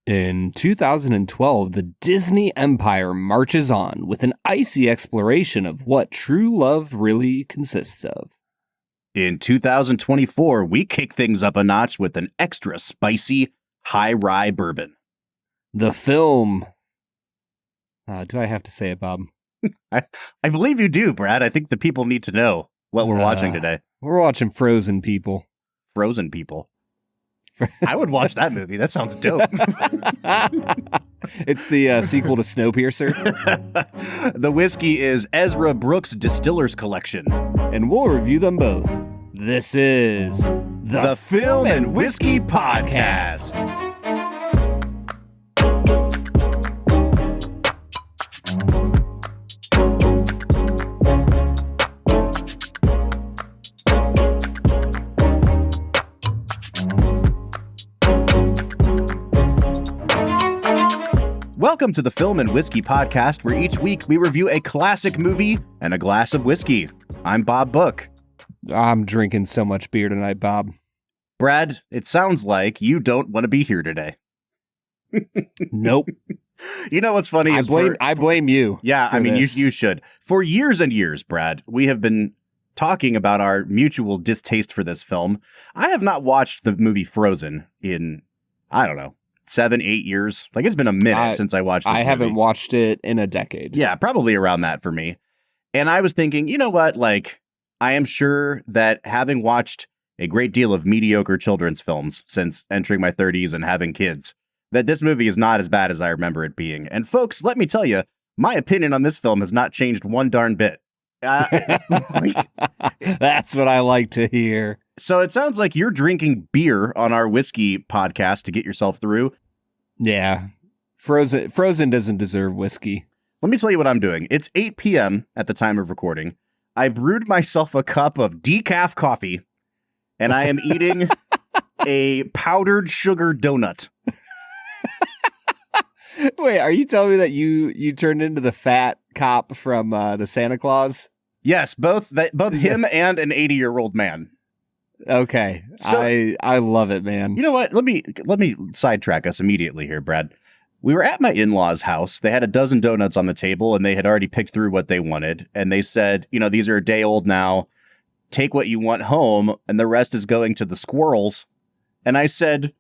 In 2012, the Disney Empire marches on with an icy exploration of what true love really consists of. In 2024, we kick things up a notch with an extra spicy high rye bourbon. The film... do I have to say it, Bob? I believe you do, Brad. I think the people need to know what we're watching today. We're watching Frozen People. Frozen People. I would watch that movie. That sounds dope. It's the sequel to Snowpiercer. The whiskey is Ezra Brooks Distiller's Collection. And we'll review them both. This is the Film and Whiskey Podcast. Welcome to the Film and Whiskey Podcast, where each week we review a classic movie and a glass of whiskey. I'm Bob Book. I'm drinking so much beer tonight, Bob. Brad, it sounds like you don't want to be here today. Nope. You know what's funny? I blame you. Yeah, I mean, you should. For years and years, Brad, we have been talking about our mutual distaste for this film. I have not watched the movie Frozen in, I don't know, 7-8 years. Like, it's been a minute since I watched this movie. Haven't watched it in a decade. Yeah, probably around that for me. And I was thinking, you know what? Like, I am sure that having watched a great deal of mediocre children's films since entering my 30s and having kids, that this movie is not as bad as I remember it being. And folks, let me tell you, my opinion on this film has not changed one darn bit. That's what I like to hear. So it sounds like you're drinking beer on our whiskey podcast to get yourself through. Yeah. Frozen doesn't deserve whiskey. Let me tell you what I'm doing. It's 8 p.m. at the time of recording. I brewed myself a cup of decaf coffee, and I am eating a powdered sugar donut. Wait, are you telling me that you turned into the fat cop from the Santa Claus? Yes, both him and an 80-year-old man. Okay, so, I love it, man. You know what? Let me sidetrack us immediately here, Brad. We were at my in-laws' house. They had a dozen donuts on the table, and they had already picked through what they wanted. And they said, you know, these are a day old now. Take what you want home, and the rest is going to the squirrels. And I said,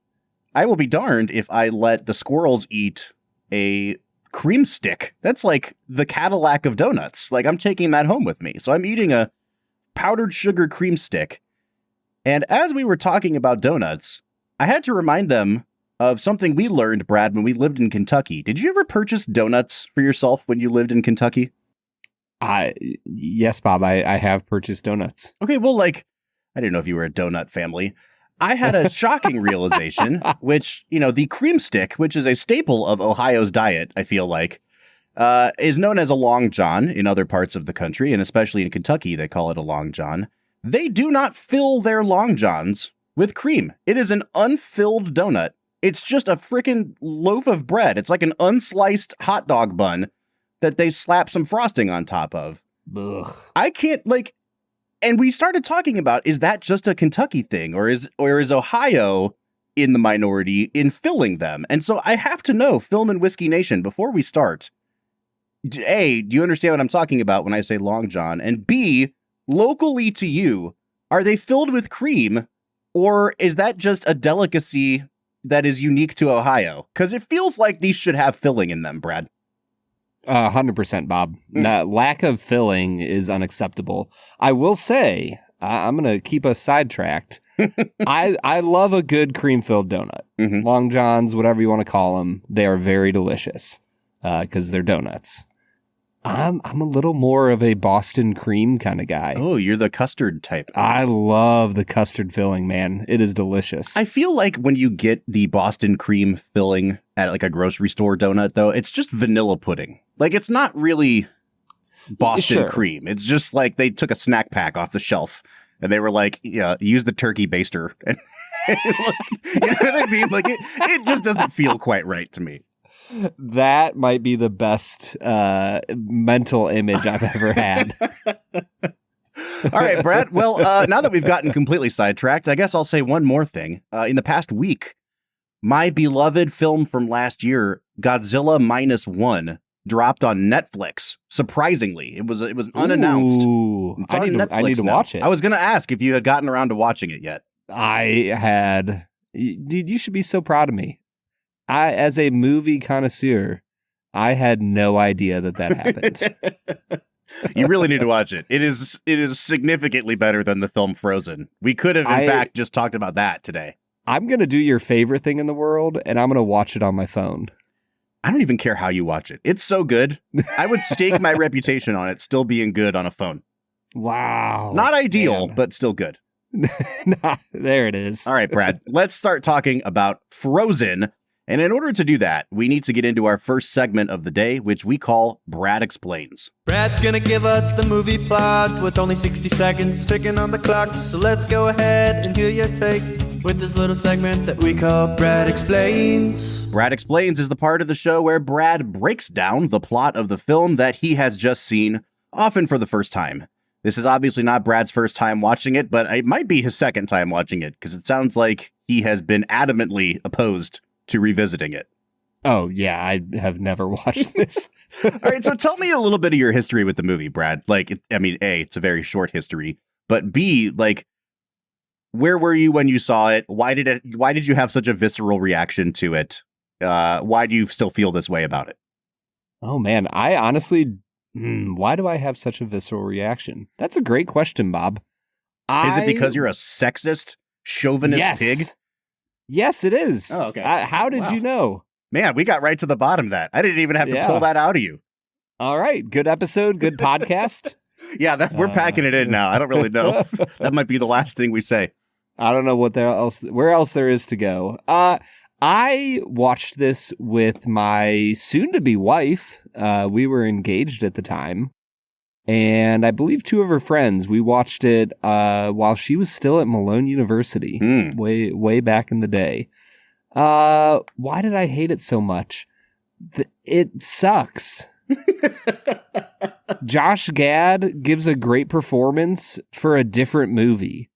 I will be darned if I let the squirrels eat a cream stick. That's like the Cadillac of donuts. Like, I'm taking that home with me. So I'm eating a powdered sugar cream stick. And as we were talking about donuts, I had to remind them of something we learned, Brad, when we lived in Kentucky. Did you ever purchase donuts for yourself when you lived in Kentucky? Yes, Bob, I have purchased donuts. Okay, well, like, I didn't know if you were a donut family. I had a shocking realization, which, you know, the cream stick, which is a staple of Ohio's diet, I feel like, is known as a Long John in other parts of the country, and especially in Kentucky, they call it a Long John. They do not fill their Long Johns with cream. It is an unfilled donut. It's just a freaking loaf of bread. It's like an unsliced hot dog bun that they slap some frosting on top of. Ugh. I can't, like, and we started talking about, is that just a Kentucky thing, or is Ohio in the minority in filling them? And so I have to know, Film and Whiskey Nation, before we start, A, do you understand what I'm talking about when I say Long John? And B, locally to you, are they filled with cream, or is that just a delicacy that is unique to Ohio? Because it feels like these should have filling in them, Brad. 100%, Bob. Lack of filling is unacceptable. I will say, I'm going to keep us sidetracked. I love a good cream-filled donut. Mm-hmm. Long Johns, whatever you want to call them, they are very delicious because they're donuts. I'm a little more of a Boston cream kind of guy. Oh, you're the custard type. I love the custard filling, man. It is delicious. I feel like when you get the Boston cream filling at like a grocery store donut, though, it's just vanilla pudding. Like, it's not really Boston cream. It's just like they took a snack pack off the shelf and they were like, yeah, use the turkey baster. And you know what I mean? Like, it just doesn't feel quite right to me. That might be the best mental image I've ever had. All right, Brad. Well, now that we've gotten completely sidetracked, I guess I'll say one more thing. In the past week, my beloved film from last year, Godzilla -1, dropped on Netflix. Surprisingly, it was unannounced. Ooh, It's I on need to Netflix now. watch it. I was going to ask if you had gotten around to watching it yet. Dude, you should be so proud of me. As a movie connoisseur, I had no idea that happened. You really need to watch it. It is significantly better than the film Frozen. We could have, in fact, just talked about that today. I'm going to do your favorite thing in the world, and I'm going to watch it on my phone. I don't even care how you watch it. It's so good. I would stake my reputation on it still being good on a phone. Wow. Not ideal, man. but still good. There it is. All right, Brad, let's start talking about Frozen. And in order to do that, we need to get into our first segment of the day, which we call Brad Explains. Brad's gonna give us the movie plot with only 60 seconds ticking on the clock. So let's go ahead and hear your take with this little segment that we call Brad Explains. Brad Explains is the part of the show where Brad breaks down the plot of the film that he has just seen, often for the first time. This is obviously not Brad's first time watching it, but it might be his second time watching it, because it sounds like he has been adamantly opposed to revisiting it. Oh, yeah, I have never watched this. All right, so tell me a little bit of your history with the movie, Brad. Like, A, it's a very short history, but B, like, where were you when you saw it? Why did you have such a visceral reaction to it? Why do you still feel this way about it? Oh, man, I honestly, why do I have such a visceral reaction? That's a great question, Bob. Is it because you're a sexist, chauvinist pig? Yes, it is. Oh, okay. How did you know? Man, we got right to the bottom of that. I didn't even have to pull that out of you. All right. Good episode. Good podcast. Yeah, we're packing it in now. I don't really know. That might be the last thing we say. I don't know where else there is to go. I watched this with my soon-to-be wife. We were engaged at the time. And I believe two of her friends, we watched it while she was still at Malone University, way back in the day. Why did I hate it so much? It sucks. Josh Gad gives a great performance for a different movie,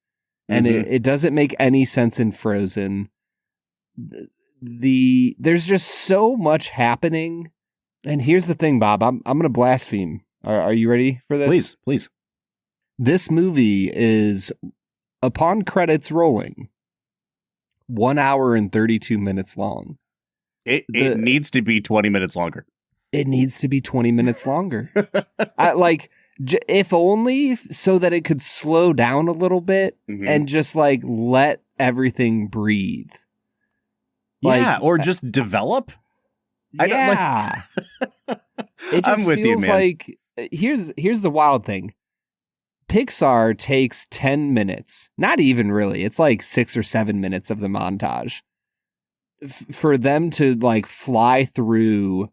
and it doesn't make any sense in Frozen. There's just so much happening. And here's the thing, Bob, I'm going to blaspheme. Are you ready for this? Please. This movie is, upon credits rolling, 1 hour and 32 minutes long. It needs to be 20 minutes longer. It needs to be 20 minutes longer. If only so that it could slow down a little bit and just let everything breathe. Or just develop. Yeah. It just I'm with you, feels man. like here's the wild thing. Pixar takes 10 minutes, not even really. It's like 6 or 7 minutes of the montage for them to fly through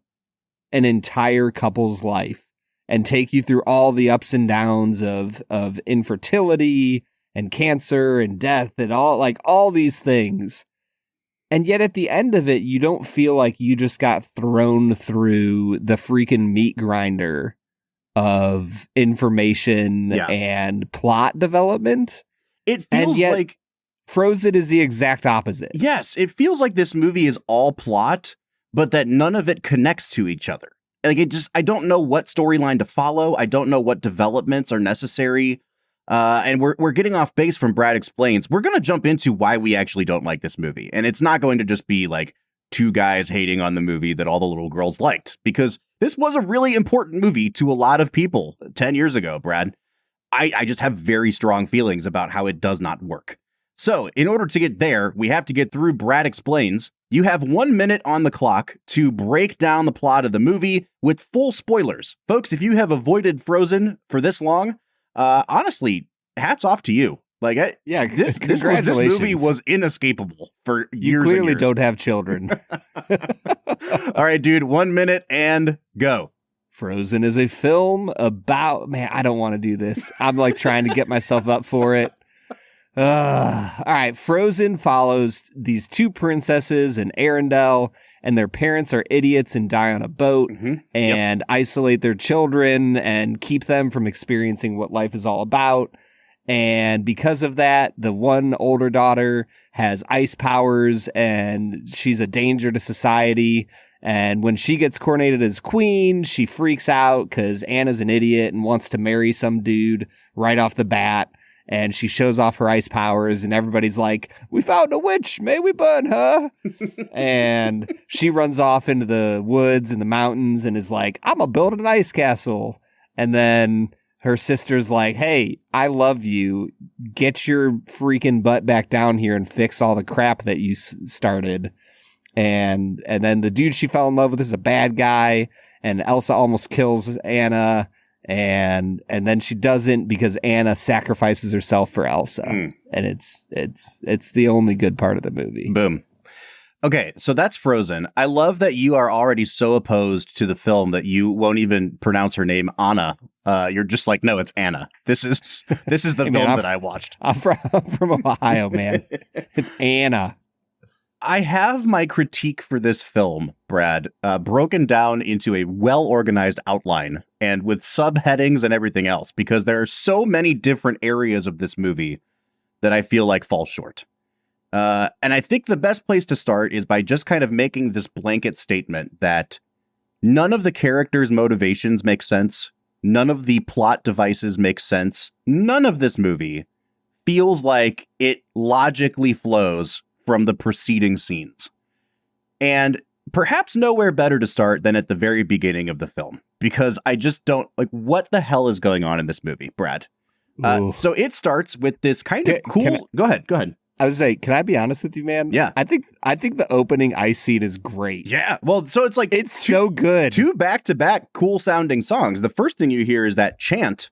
an entire couple's life and take you through all the ups and downs of infertility and cancer and death and all these things. And yet at the end of it, you don't feel like you just got thrown through the freaking meat grinder of information and plot development. It feels like Frozen is the exact opposite. Yes, it feels like this movie is all plot, but that none of it connects to each other. I don't know what storyline to follow. I don't know what developments are necessary. And we're getting off base from Brad Explains. We're going to jump into why we actually don't like this movie. And it's not going to just be two guys hating on the movie that all the little girls liked, because this was a really important movie to a lot of people 10 years ago, Brad. I just have very strong feelings about how it does not work. So in order to get there, we have to get through Brad Explains. You have 1 minute on the clock to break down the plot of the movie with full spoilers. Folks, if you have avoided Frozen for this long, honestly, hats off to you. This movie was inescapable for years. You clearly and years. don't have children. All right, dude, 1 minute and go. Frozen is a film about, man, I don't want to do this. I'm trying to get myself up for it. All right, Frozen follows these two princesses in Arendelle, and their parents are idiots and die on a boat and isolate their children and keep them from experiencing what life is all about. And because of that, the one older daughter has ice powers and she's a danger to society. And when she gets coronated as queen, she freaks out because Anna's an idiot and wants to marry some dude right off the bat. And she shows off her ice powers and everybody's like, we found a witch. May we burn her? And she runs off into the woods and the mountains and is like, I'm going to build an ice castle. And then her sister's like, hey, I love you. Get your freaking butt back down here and fix all the crap that you started. And then the dude she fell in love with is a bad guy. And Elsa almost kills Anna. And then she doesn't because Anna sacrifices herself for Elsa. And it's the only good part of the movie. Boom. Okay, so that's Frozen. I love that you are already so opposed to the film that you won't even pronounce her name Anna. You're just like, no, it's Anna. This is the Hey, film man, that I watched. I'm from Ohio, man. It's Anna. I have my critique for this film, Brad, broken down into a well-organized outline and with subheadings and everything else, because there are so many different areas of this movie that I feel like fall short. And I think the best place to start is by just kind of making this blanket statement that none of the characters' motivations make sense. None of the plot devices make sense. None of this movie feels like it logically flows from the preceding scenes. And perhaps nowhere better to start than at the very beginning of the film, because I just don't like what the hell is going on in this movie, Brad. So it starts with this kind of cool. Go ahead. I was like, can I be honest with you, man? Yeah. I think the opening ice scene is great. Yeah. Well, so it's like It's so good. two back-to-back cool sounding songs. The first thing you hear is that chant,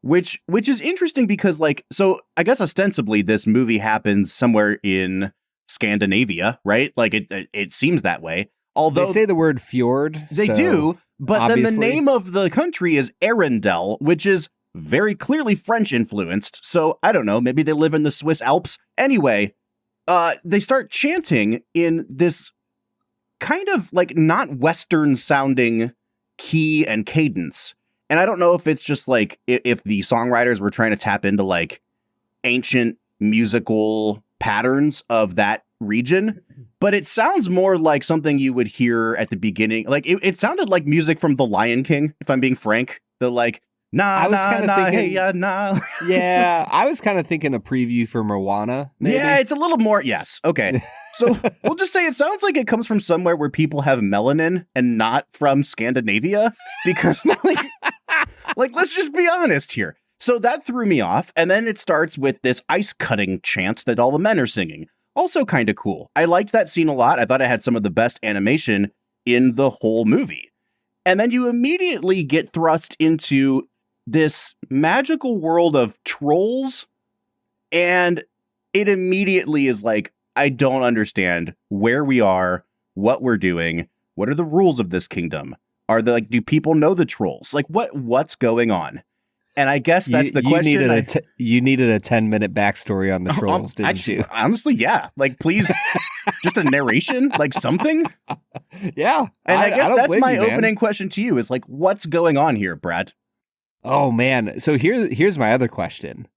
which is interesting because, like, so I guess ostensibly this movie happens somewhere in Scandinavia, right? Like it seems that way. Although they say the word fjord. they so do, but then obviously. the name of the country is Arendelle, which is very clearly French influenced. So I don't know, maybe they live in the Swiss Alps. Anyway, they start chanting in this kind of like not Western sounding key and cadence. And I don't know if it's just like if the songwriters were trying to tap into like ancient musical patterns of that region, but it sounds more like something you would hear at the beginning. Like it sounded like music from The Lion King, if I'm being frank. The like, nah, I was nah, kinda nah, thinking- hey, yeah, nah. Yeah, I was kind of thinking a preview for Moana. Maybe. Yeah, it's a little more. Yes. Okay. So we'll just say it sounds like it comes from somewhere where people have melanin and not from Scandinavia, because like let's just be honest here. So that threw me off. And then it starts with this ice cutting chant that all the men are singing. Also kind of cool. I liked that scene a lot. I thought it had some of the best animation in the whole movie. And then you immediately get thrust into this magical world of trolls. And it immediately is like, I don't understand where we are, what we're doing. What are the rules of this kingdom? Are they like, do people know the trolls? Like what's going on? And I guess that's the question. You needed a 10-minute backstory on the trolls, didn't actually, you? Honestly, yeah. Like, please, just a narration, like something. Yeah. And I guess don't that's blame my you, man. opening question to you is like, what's going on here, Brad? Oh man. So here's my other question.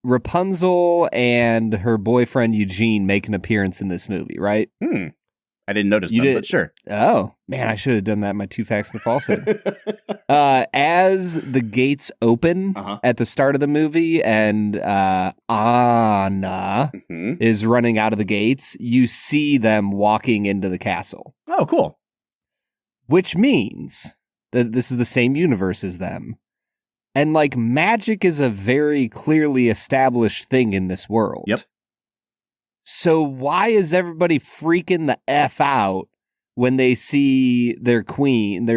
Rapunzel and her boyfriend Eugene make an appearance in this movie, right? I didn't notice them, but sure. Oh, man, I should have done that in my two facts and a falsehood. As the gates open at the start of the movie and Anna is running out of the gates, you see them walking into the castle. Oh, cool. Which means that this is the same universe as them. And like magic is a very clearly established thing in this world. Yep. So why is everybody freaking the F out when they see their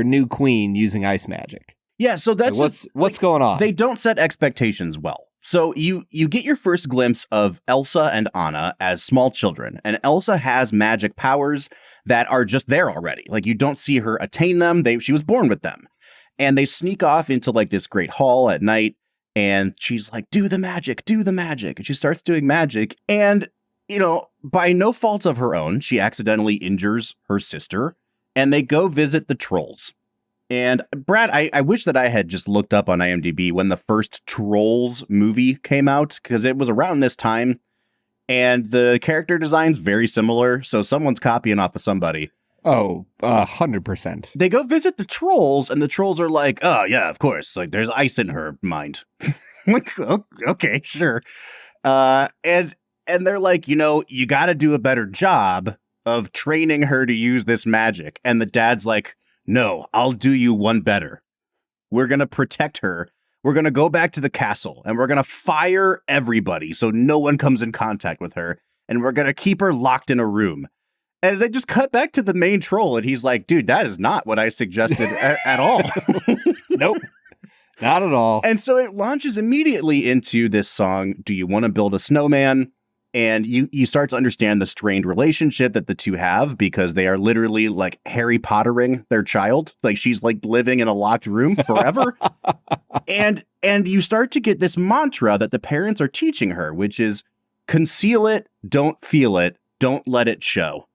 new queen using ice magic? Yeah, so that's what's going on? They don't set expectations well. So you get your first glimpse of Elsa and Anna as small children, and Elsa has magic powers that are just there already. Like you don't see her attain them. She was born with them. And they sneak off into like this great hall at night, and she's like, do the magic. And she starts doing magic, and you know, by no fault of her own, she accidentally injures her sister, and they go visit the trolls. And Brad, I wish that I had just looked up on IMDb when the first Trolls movie came out, because it was around this time, and the character design's very similar, so someone's copying off of somebody. Oh, 100%. They go visit the trolls, and the trolls are like, oh, yeah, of course. Like, there's ice in her mind. Like, okay, sure. And they're like, you got to do a better job of training her to use this magic. And the dad's like, no, I'll do you one better. We're going to protect her. We're going to go back to the castle, and we're going to fire everybody so no one comes in contact with her. And we're going to keep her locked in a room. And they just cut back to the main troll, and he's like, dude, that is not what I suggested at all. Nope, not at all. And so it launches immediately into this song, Do You Want to Build a Snowman? And you start to understand the strained relationship that the two have, because they are literally like Harry Pottering their child. Like, she's like living in a locked room forever. and you start to get this mantra that the parents are teaching her, which is conceal it, don't feel it, don't let it show.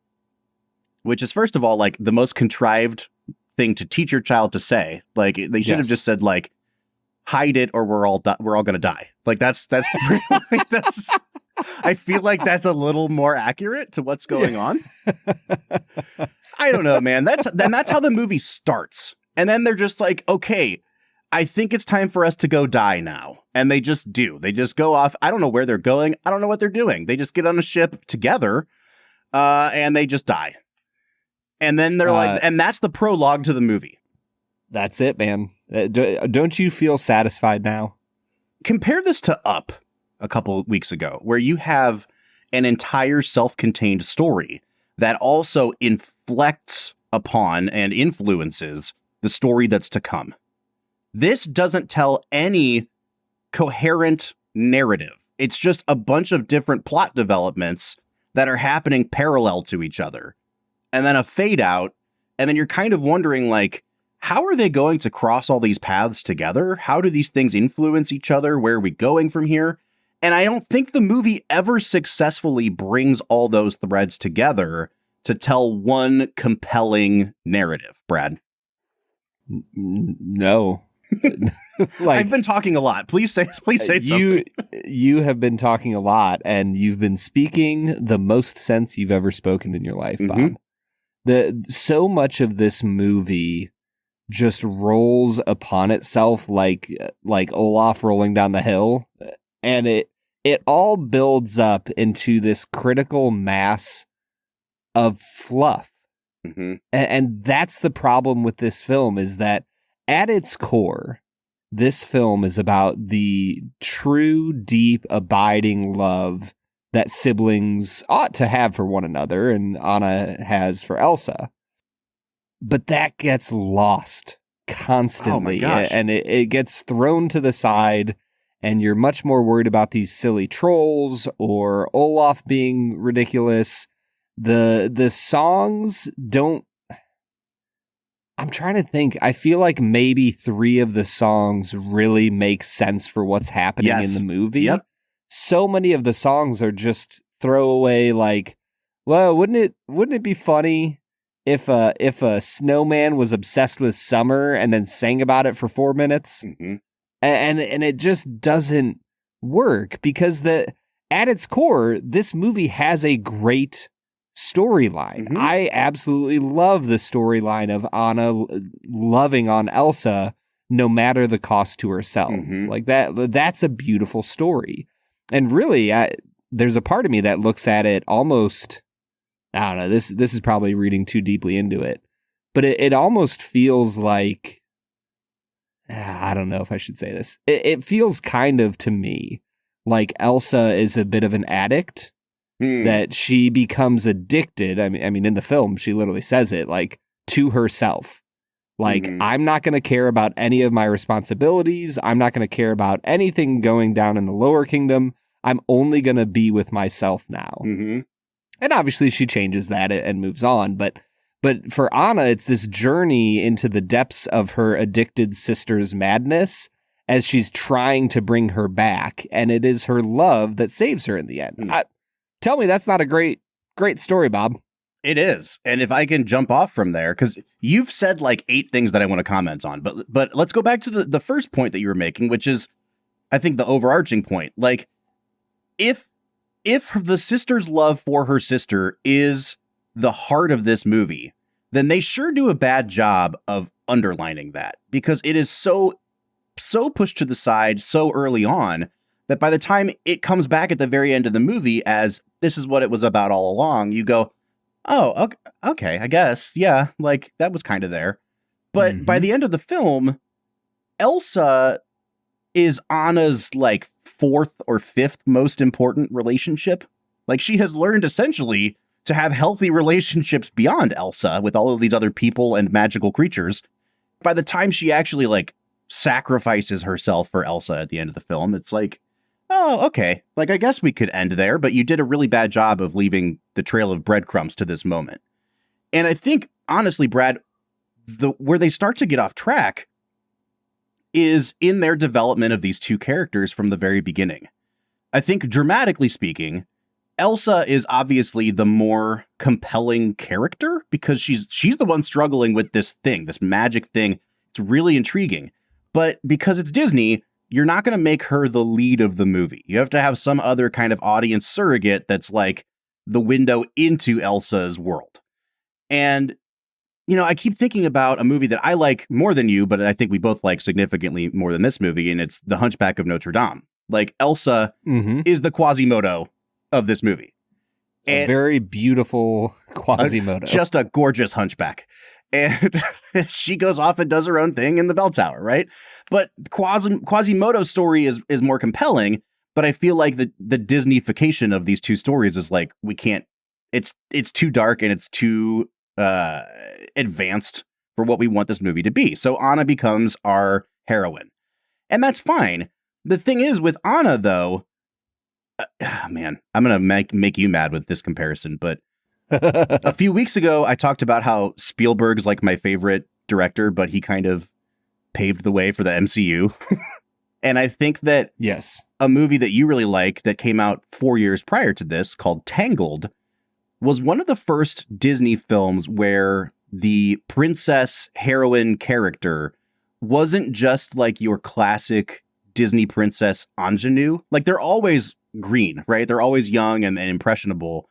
Which is, first of all, like the most contrived thing to teach your child to say. Like, they should have just said, like, hide it or we're all going to die. Like, that's I feel like that's a little more accurate to what's going on. I don't know, man. That's how the movie starts. And then they're just like, okay, I think it's time for us to go die now. And they just do. They just go off. I don't know where they're going. I don't know what they're doing. They just get on a ship together, and they just die. And then they're like, and that's the prologue to the movie. That's it, man. Don't you feel satisfied now? Compare this to Up a couple weeks ago, where you have an entire self-contained story that also inflects upon and influences the story that's to come. This doesn't tell any coherent narrative. It's just a bunch of different plot developments that are happening parallel to each other. And then a fade out, and then you're kind of wondering, like, how are they going to cross all these paths together? How do these things influence each other? Where are we going from here? And I don't think the movie ever successfully brings all those threads together to tell one compelling narrative, Brad. No. I've been talking a lot. Please say something. You have been talking a lot, and you've been speaking the most sense you've ever spoken in your life, Bob. So much of this movie just rolls upon itself like Olaf rolling down the hill, and it all builds up into this critical mass of fluff. And that's the problem with this film, is that at its core, this film is about the true, deep, abiding love that siblings ought to have for one another, and Anna has for Elsa. But that gets lost constantly, and it gets thrown to the side, and you're much more worried about these silly trolls or Olaf being ridiculous. The songs don't... I'm trying to think. I feel like maybe 3 of the songs really make sense for what's happening in the movie. Yep. So many of the songs are just throwaway, like, well, wouldn't it be funny if a snowman was obsessed with summer and then sang about it for 4 minutes? And it just doesn't work, because at its core, this movie has a great storyline. I absolutely love the storyline of Anna loving on Elsa no matter the cost to herself. Like that's a beautiful story. And really, there's a part of me that looks at it almost, I don't know, this is probably reading too deeply into it, but it almost feels like, I don't know if I should say this. It feels kind of, to me, like Elsa is a bit of an addict, that she becomes addicted. I mean, in the film, she literally says it, like, to herself. Like, I'm not going to care about any of my responsibilities. I'm not going to care about anything going down in the lower kingdom. I'm only going to be with myself now. And obviously she changes that and moves on. But for Anna, it's this journey into the depths of her addicted sister's madness as she's trying to bring her back. And it is her love that saves her in the end. Tell me that's not a great story, Bob. It is. And if I can jump off from there, because you've said like 8 things that I want to comment on, but let's go back to the first point that you were making, which is, I think, the overarching point. Like, if the sister's love for her sister is the heart of this movie, then they sure do a bad job of underlining that, because it is so pushed to the side so early on that by the time it comes back at the very end of the movie as this is what it was about all along, you go, oh, okay, I guess. Yeah, like that was kind of there. But by the end of the film, Elsa is Anna's like 4th or 5th most important relationship. Like, she has learned essentially to have healthy relationships beyond Elsa with all of these other people and magical creatures. By the time she actually like sacrifices herself for Elsa at the end of the film, it's like, oh, okay. Like, I guess we could end there, but you did a really bad job of leaving the trail of breadcrumbs to this moment. And I think, honestly, Brad, where they start to get off track is in their development of these two characters from the very beginning. I think, dramatically speaking, Elsa is obviously the more compelling character because she's the one struggling with this thing, this magic thing. It's really intriguing. But because it's Disney, you're not going to make her the lead of the movie. You have to have some other kind of audience surrogate that's like the window into Elsa's world. And, you know, I keep thinking about a movie that I like more than you, but I think we both like significantly more than this movie, and it's The Hunchback of Notre Dame. Like, Elsa is the Quasimodo of this movie. A very beautiful Quasimodo. Just a gorgeous hunchback. And she goes off and does her own thing in the bell tower, right? But Quasimodo's story is more compelling, but I feel like the Disney-fication of these two stories is like, we can't, it's too dark and it's too advanced for what we want this movie to be. So Anna becomes our heroine. And that's fine. The thing is with Anna, though, man, I'm going to make you mad with this comparison, but a few weeks ago, I talked about how Spielberg's like my favorite director, but he kind of paved the way for the MCU. And I think that a movie that you really like that came out 4 years prior to this called Tangled was one of the first Disney films where the princess heroine character wasn't just like your classic Disney princess ingenue. Like, they're always green, right? They're always young and impressionable.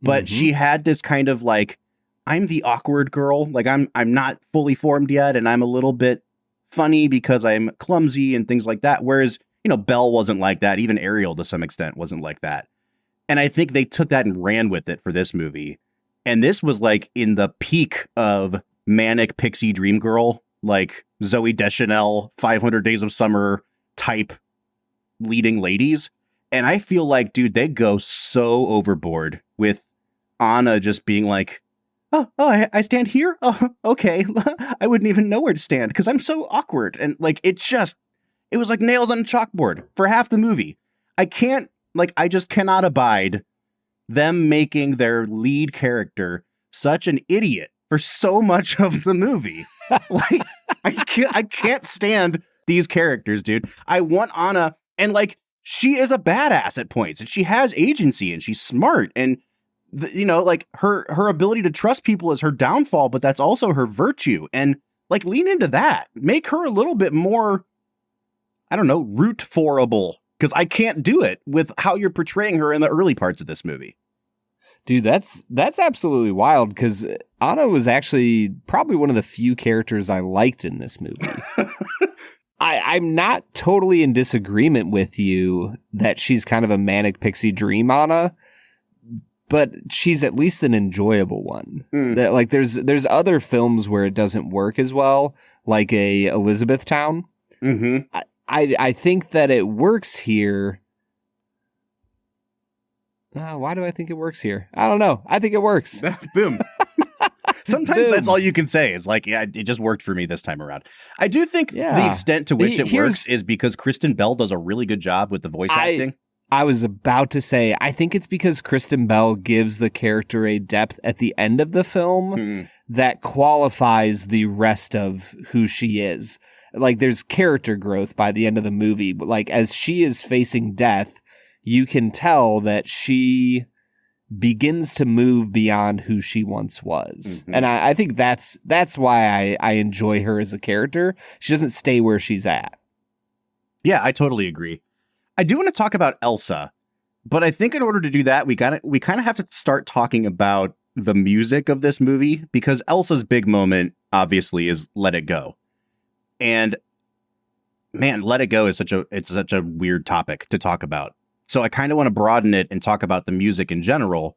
But she had this kind of like, I'm the awkward girl. Like, I'm not fully formed yet, and I'm a little bit funny because I'm clumsy and things like that. Whereas, you know, Belle wasn't like that. Even Ariel, to some extent, wasn't like that. And I think they took that and ran with it for this movie. And this was like in the peak of manic pixie dream girl, like Zooey Deschanel, 500 Days of Summer type leading ladies. And I feel like, dude, they go so overboard with Anna just being like, oh, I stand here? Oh, okay. I wouldn't even know where to stand because I'm so awkward. And like, it was like nails on a chalkboard for half the movie. I just cannot abide them making their lead character such an idiot for so much of the movie. Like, I can't stand these characters, dude. I want Anna, and like, she is a badass at points, and she has agency, and she's smart, and you know, like her ability to trust people is her downfall, but that's also her virtue. And like, lean into that. Make her a little bit more, I don't know, root forable, because I can't do it with how you're portraying her in the early parts of this movie. Dude, that's absolutely wild, because Anna was actually probably one of the few characters I liked in this movie. I'm not totally in disagreement with you that she's kind of a manic pixie dream Anna, but she's at least an enjoyable one. That, like, there's other films where it doesn't work as well, like a Elizabethtown. I think that it works here. Why do I think it works here? I don't know. I think it works. Boom. Sometimes that's all you can say. It's like, yeah, it just worked for me this time around. I do think the extent to which it works is because Kristen Bell does a really good job with the voice acting. I was about to say, I think it's because Kristen Bell gives the character a depth at the end of the film that qualifies the rest of who she is. Like, there's character growth by the end of the movie, but like, as she is facing death, you can tell that she begins to move beyond who she once was. And I think that's why I enjoy her as a character. She doesn't stay where she's at. Yeah, I totally agree. I do want to talk about Elsa, but I think in order to do that, we kind of have to start talking about the music of this movie, because Elsa's big moment obviously is Let It Go. And man, Let It Go is such a weird topic to talk about. So I kind of want to broaden it and talk about the music in general.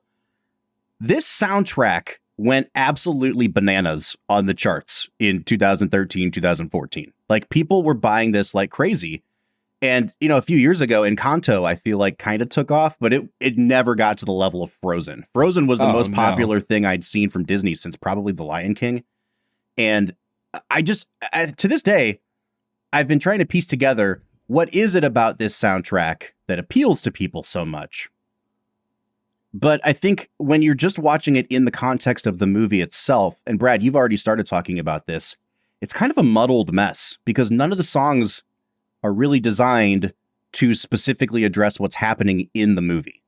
This soundtrack went absolutely bananas on the charts in 2013, 2014. Like, people were buying this like crazy. And, you know, a few years ago, Encanto, I feel like kind of took off, but it never got to the level of Frozen. Frozen was the most popular thing I'd seen from Disney since probably The Lion King. And to this day, I've been trying to piece together, what is it about this soundtrack that appeals to people so much? But I think when you're just watching it in the context of the movie itself, and Brad, you've already started talking about this, it's kind of a muddled mess, because none of the songs are really designed to specifically address what's happening in the movie.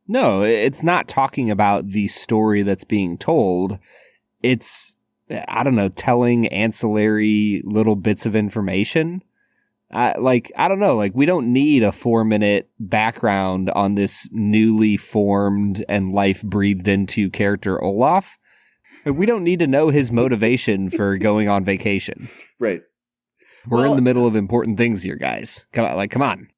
No, it's not talking about the story that's being told. It's, I don't know, telling ancillary little bits of information. I don't know, like, we don't need a 4-minute background on this newly formed and life breathed into character Olaf. We don't need to know his motivation for going on vacation. Right. We're in the middle of important things here, guys. Come on.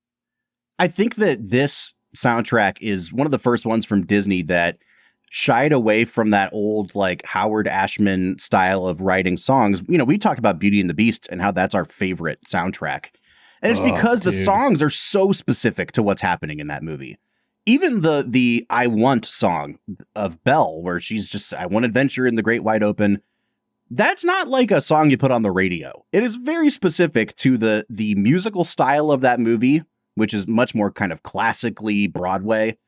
I think that this soundtrack is one of the first ones from Disney that shied away from that old, like, Howard Ashman style of writing songs. You know, we talked about Beauty and the Beast and how that's our favorite soundtrack. And it's because the songs are so specific to what's happening in that movie. Even the I Want song of Belle, where she's just, I want adventure in the great wide open. That's not like a song you put on the radio. It is very specific to the musical style of that movie, which is much more kind of classically Broadway,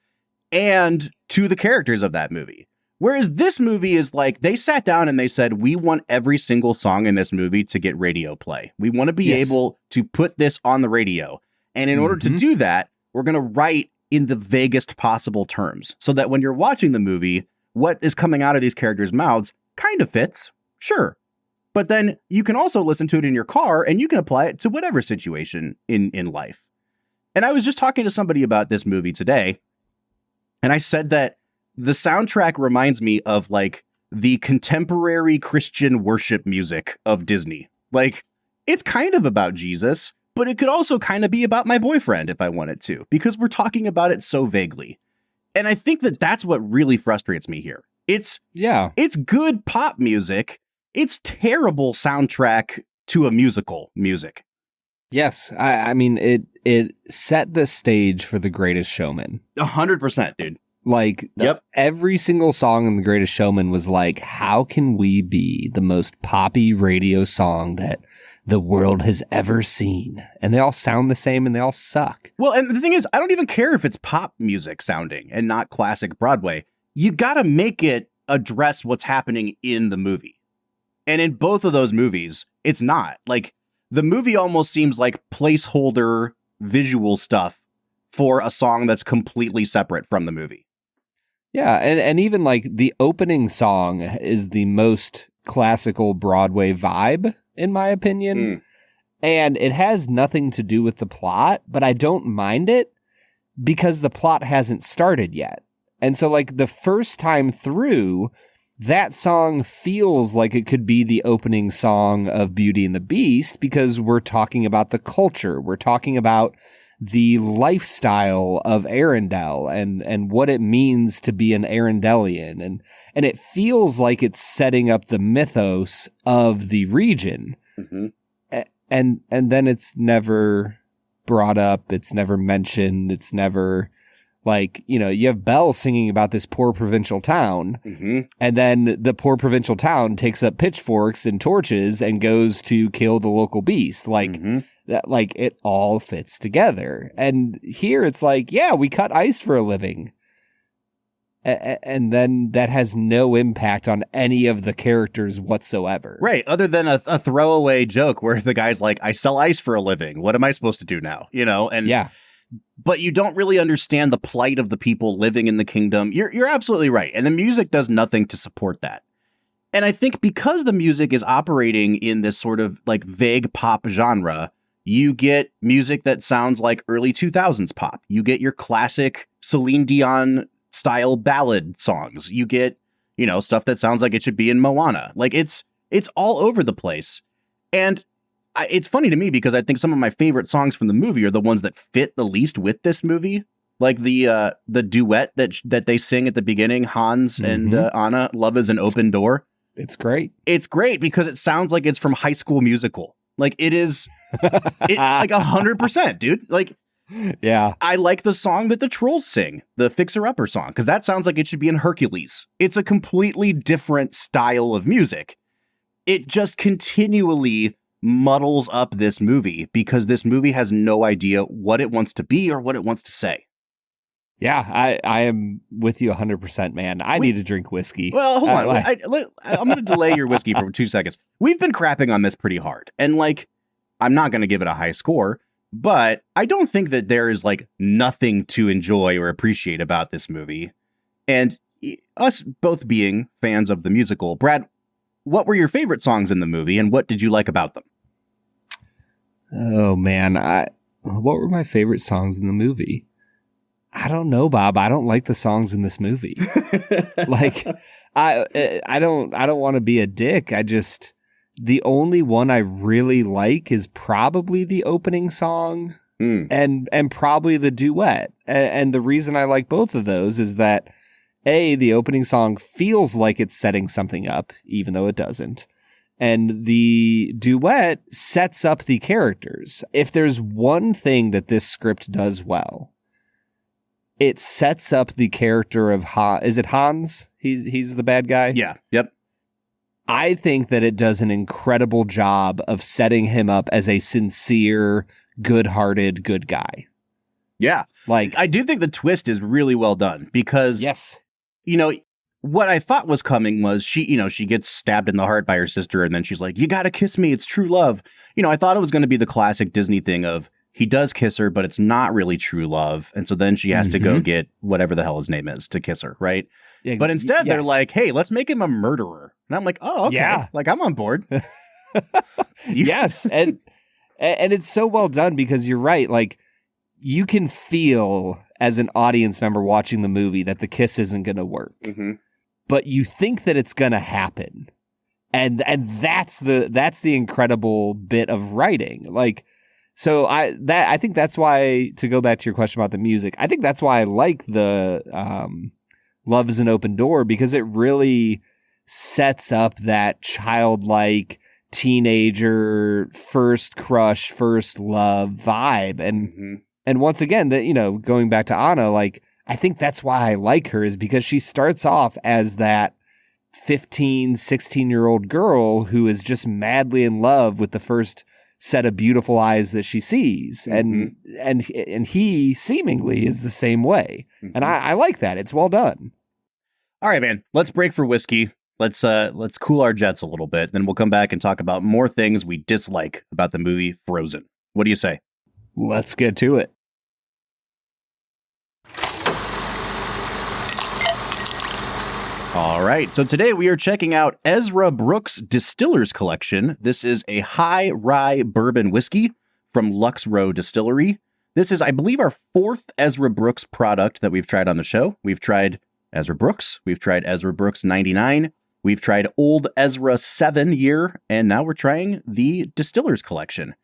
and to the characters of that movie. Whereas this movie is like, they sat down and they said, we want every single song in this movie to get radio play. We want to be able to put this on the radio. And in order to do that, we're going to write in the vaguest possible terms, so that when you're watching the movie, what is coming out of these characters' mouths kind of fits, sure. But then you can also listen to it in your car, and you can apply it to whatever situation in life. And I was just talking to somebody about this movie today, and I said that the soundtrack reminds me of, like, the contemporary Christian worship music of Disney. Like, it's kind of about Jesus, but it could also kind of be about my boyfriend if I wanted to, because we're talking about it so vaguely. And I think that that's what really frustrates me here. It's good pop music. It's terrible soundtrack to a music. Yes. I mean, it set the stage for The Greatest Showman. 100%, dude. Like, every single song in The Greatest Showman was like, how can we be the most poppy radio song that the world has ever seen? And they all sound the same and they all suck. Well, and the thing is, I don't even care if it's pop music sounding and not classic Broadway. You gotta make it address what's happening in the movie. And in both of those movies, it's not. Like, the movie almost seems like placeholder visual stuff for a song that's completely separate from the movie. Yeah, and even like the opening song is the most classical Broadway vibe, in my opinion. And it has nothing to do with the plot, but I don't mind it because the plot hasn't started yet. And so, like, the first time through, that song feels like it could be the opening song of Beauty and the Beast, because we're talking about the culture. We're talking about the lifestyle of Arendelle and what it means to be an Arendellian. And it feels like it's setting up the mythos of the region. And then it's never brought up. It's never mentioned. It's never, like, you know, you have Belle singing about this poor provincial town, and then the poor provincial town takes up pitchforks and torches and goes to kill the local beast. Like, that, like, it all fits together. And here it's like, yeah, we cut ice for a living. And then that has no impact on any of the characters whatsoever. Right. Other than a throwaway joke where the guy's like, I sell ice for a living. What am I supposed to do now? You know, and but you don't really understand the plight of the people living in the kingdom. You're absolutely right. And the music does nothing to support that. And I think because the music is operating in this sort of like vague pop genre, you get music that sounds like early 2000s pop. You get your classic Celine Dion style ballad songs. You get, you know, stuff that sounds like it should be in Moana. Like it's all over the place. And it's funny to me because I think some of my favorite songs from the movie are the ones that fit the least with this movie. Like the duet that they sing at the beginning, Hans and Anna, Love is an Open Door. It's great. It's great because it sounds like it's from High School Musical. Like it is like 100%, dude. Like, yeah, I like the song that the Trolls sing, the Fixer Upper song, because that sounds like it should be in Hercules. It's a completely different style of music. It just continually muddles up this movie because this movie has no idea what it wants to be or what it wants to say. Yeah, I am with you 100%, man. I need to drink whiskey. Well, hold on. I'm going to delay your whiskey for 2 seconds. We've been crapping on this pretty hard. And like, I'm not going to give it a high score, but I don't think that there is like nothing to enjoy or appreciate about this movie. And us both being fans of the musical, Brad, what were your favorite songs in the movie and what did you like about them? Oh, man. What were my favorite songs in the movie? I don't know, Bob. I don't like the songs in this movie. Like, I don't want to be a dick. The only one I really like is probably the opening song and probably the duet. And the reason I like both of those is that the opening song feels like it's setting something up, even though it doesn't. And the duet sets up the characters. If there's one thing that this script does well, it sets up the character of Is it Hans? He's the bad guy? Yeah. Yep. I think that it does an incredible job of setting him up as a sincere, good-hearted, good guy. Yeah. Like, I do think the twist is really well done because, yes, you know, what I thought was coming was she gets stabbed in the heart by her sister and then she's like, you got to kiss me. It's true love. You know, I thought it was going to be the classic Disney thing of he does kiss her, but it's not really true love. And so then she has to go get whatever the hell his name is to kiss her, right? Yeah, but instead they're like, hey, let's make him a murderer. And I'm like, oh, okay. Yeah. Like, I'm on board. Yes. And it's so well done because you're right. Like, you can feel as an audience member watching the movie that the kiss isn't going to work. Mm-hmm. But you think that it's going to happen. And that's the incredible bit of writing. Like, so I think that's why, to go back to your question about the music, I think that's why I like the Love is an Open Door, because it really sets up that childlike teenager first crush, first love vibe. And once again, that, you know, going back to Anna, like, I think that's why I like her, is because she starts off as that 15, 16-year-old girl who is just madly in love with the first set of beautiful eyes that she sees. And he seemingly is the same way. And I like that. It's well done. All right, man, let's break for whiskey. Let's cool our jets a little bit. Then we'll come back and talk about more things we dislike about the movie Frozen. What do you say? Let's get to it. All right, so today we are checking out Ezra Brooks' Distiller's Collection. This is a high rye bourbon whiskey from Lux Row Distillery. This is, I believe, our fourth Ezra Brooks product that we've tried on the show. We've tried Ezra Brooks, we've tried Ezra Brooks 99, we've tried Old Ezra 7 year, and now we're trying the Distiller's Collection.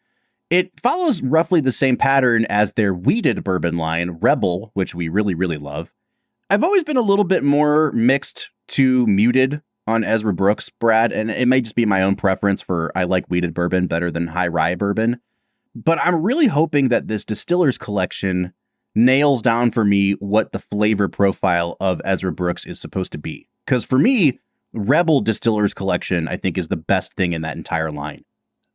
It follows roughly the same pattern as their wheated bourbon line, Rebel, which we really, really love. I've always been a little bit more mixed to muted on Ezra Brooks, Brad, and it may just be my own preference for I like wheated bourbon better than high rye bourbon. But I'm really hoping that this Distiller's Collection nails down for me what the flavor profile of Ezra Brooks is supposed to be. Because for me, Rebel Distiller's Collection, I think, is the best thing in that entire line.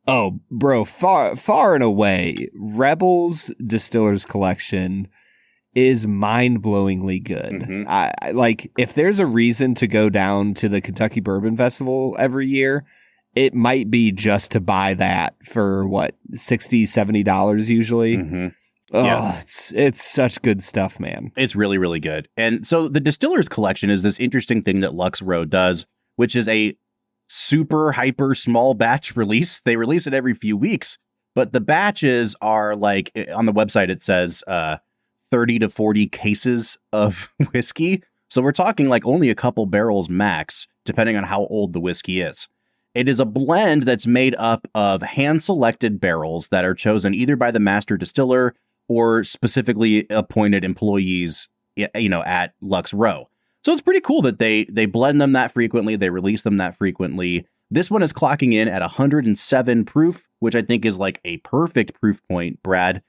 Oh, bro, far and away, Rebel's Distiller's Collection is mind-blowingly good. Mm-hmm. I like, if there's a reason to go down to the Kentucky Bourbon Festival every year, it might be just to buy that for what, $60-$70 usually. Mm-hmm. Oh, Yeah. it's such good stuff, man. It's really, really good. And so the Distiller's Collection is this interesting thing that Lux Row does, which is a super hyper small batch release. They release it every few weeks, but the batches are like, on the website it says 30 to 40 cases of whiskey. So we're talking like only a couple barrels max, depending on how old the whiskey is. It is a blend that's made up of hand-selected barrels that are chosen either by the master distiller or specifically appointed employees, at Lux Row. So it's pretty cool that they blend them that frequently. They release them that frequently. This one is clocking in at 107 proof, which I think is like a perfect proof point, Brad.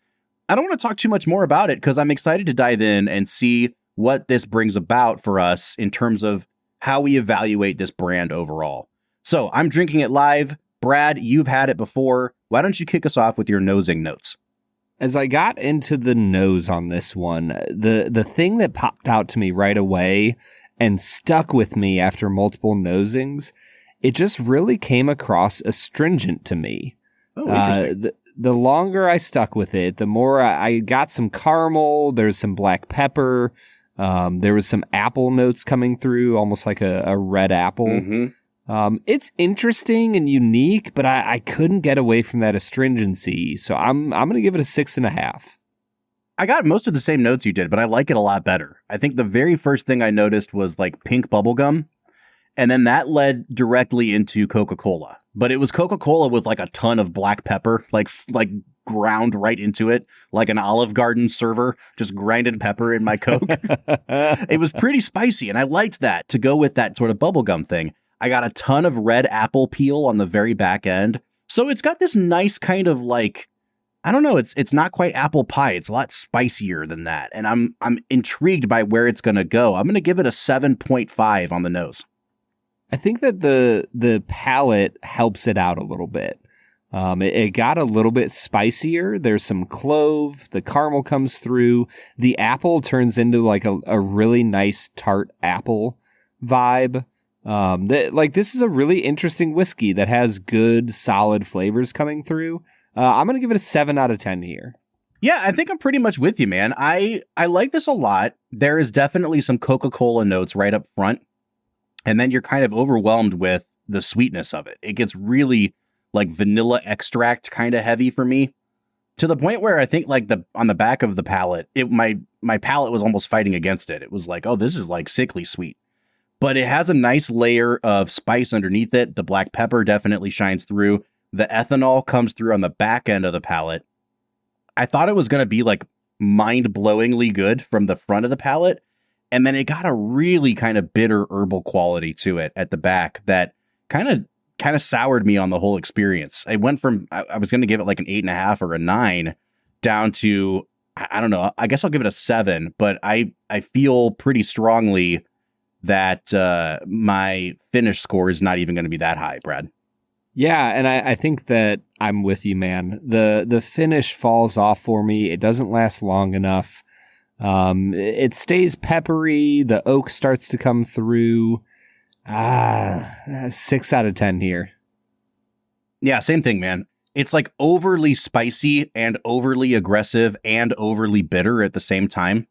I don't want to talk too much more about it because I'm excited to dive in and see what this brings about for us in terms of how we evaluate this brand overall. So I'm drinking it live. Brad, you've had it before. Why don't you kick us off with your nosing notes? As I got into the nose on this one, the thing that popped out to me right away and stuck with me after multiple nosings, it just really came across astringent to me. Oh, interesting. The longer I stuck with it, the more I got some caramel, there's some black pepper, there was some apple notes coming through, almost like a red apple. Mm-hmm. It's interesting and unique, but I couldn't get away from that astringency. So I'm going to give it a 6.5. I got most of the same notes you did, but I like it a lot better. I think the very first thing I noticed was like pink bubblegum, and then that led directly into Coca-Cola. But it was Coca-Cola with like a ton of black pepper, like ground right into it, like an Olive Garden server, just grinding pepper in my Coke. It was pretty spicy, and I liked that to go with that sort of bubblegum thing. I got a ton of red apple peel on the very back end. So it's got this nice kind of like, I don't know, it's not quite apple pie. It's a lot spicier than that. And I'm intrigued by where it's going to go. I'm going to give it a 7.5 on the nose. I think that the palate helps it out a little bit. It got a little bit spicier. There's some clove. The caramel comes through. The apple turns into like a really nice tart apple vibe. This is a really interesting whiskey that has good, solid flavors coming through. I'm going to give it a 7 out of 10 here. Yeah, I think I'm pretty much with you, man. I like this a lot. There is definitely some Coca-Cola notes right up front. And then you're kind of overwhelmed with the sweetness of it. It gets really like vanilla extract kind of heavy for me, to the point where I think like on the back of the palate, my palate was almost fighting against it. It was like, oh, this is like sickly sweet. But it has a nice layer of spice underneath it. The black pepper definitely shines through. The ethanol comes through on the back end of the palate. I thought it was going to be like mind-blowingly good from the front of the palate. And then it got a really kind of bitter herbal quality to it at the back that kind of soured me on the whole experience. I went from, I was going to give it like an 8.5 or a 9 down to, I don't know, I guess I'll give it a 7, but I feel pretty strongly that my finish score is not even going to be that high, Brad. Yeah, and I think that I'm with you, man. The finish falls off for me. It doesn't last long enough. It stays peppery. The oak starts to come through. 6 out of 10 here. Yeah, same thing, man. It's like overly spicy and overly aggressive and overly bitter at the same time.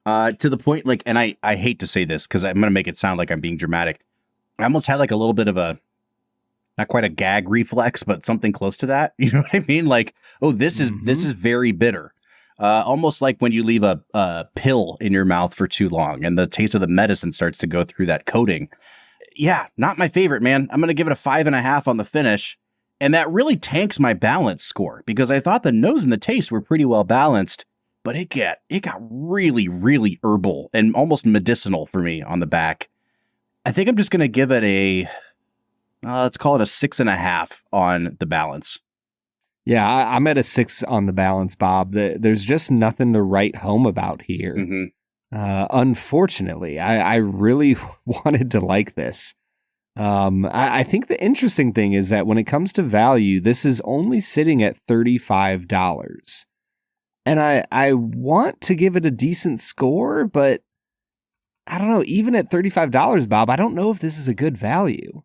To the point, like, and I hate to say this because I'm going to make it sound like I'm being dramatic. I almost had like a little bit of a, not quite a gag reflex, but something close to that. You know what I mean? Like, oh, this is very bitter. Almost like when you leave a pill in your mouth for too long and the taste of the medicine starts to go through that coating. Yeah, not my favorite, man. I'm going to give it a 5.5 on the finish. And that really tanks my balance score because I thought the nose and the taste were pretty well balanced. But it got really, really herbal and almost medicinal for me on the back. I think I'm just going to give it let's call it a 6.5 on the balance. Yeah, I'm at a 6 on the balance, Bob. There's just nothing to write home about here. Mm-hmm. Unfortunately, I really wanted to like this. I think the interesting thing is that when it comes to value, this is only sitting at $35. And I want to give it a decent score, but I don't know, even at $35, Bob, I don't know if this is a good value.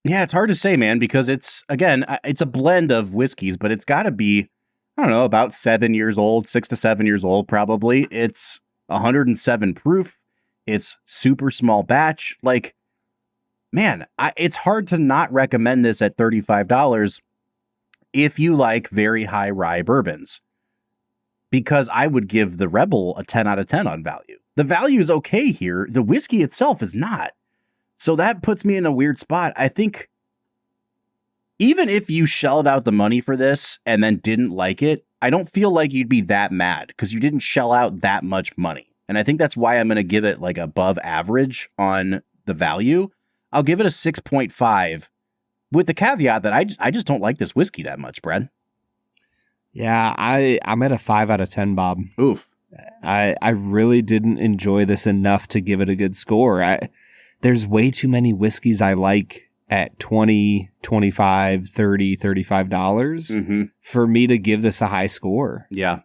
Yeah, it's hard to say, man, because it's a blend of whiskeys, but it's got to be I don't know, about 7 years old, 6 to 7 years old, probably. It's 107 proof. It's super small batch. Like, man, it's hard to not recommend this at $35 if you like very high rye bourbons. Because I would give the Rebel a 10 out of 10 on value. The value is okay here. The whiskey itself is not. So that puts me in a weird spot. I think even if you shelled out the money for this and then didn't like it, I don't feel like you'd be that mad because you didn't shell out that much money. And I think that's why I'm going to give it like above average on the value. I'll give it a 6.5 with the caveat that I just don't like this whiskey that much, Brad. Yeah, I'm at a 5 out of 10, Bob. Oof. I really didn't enjoy this enough to give it a good score. There's way too many whiskeys I like at $20, $25, $30, $35 for me to give this a high score. Yeah.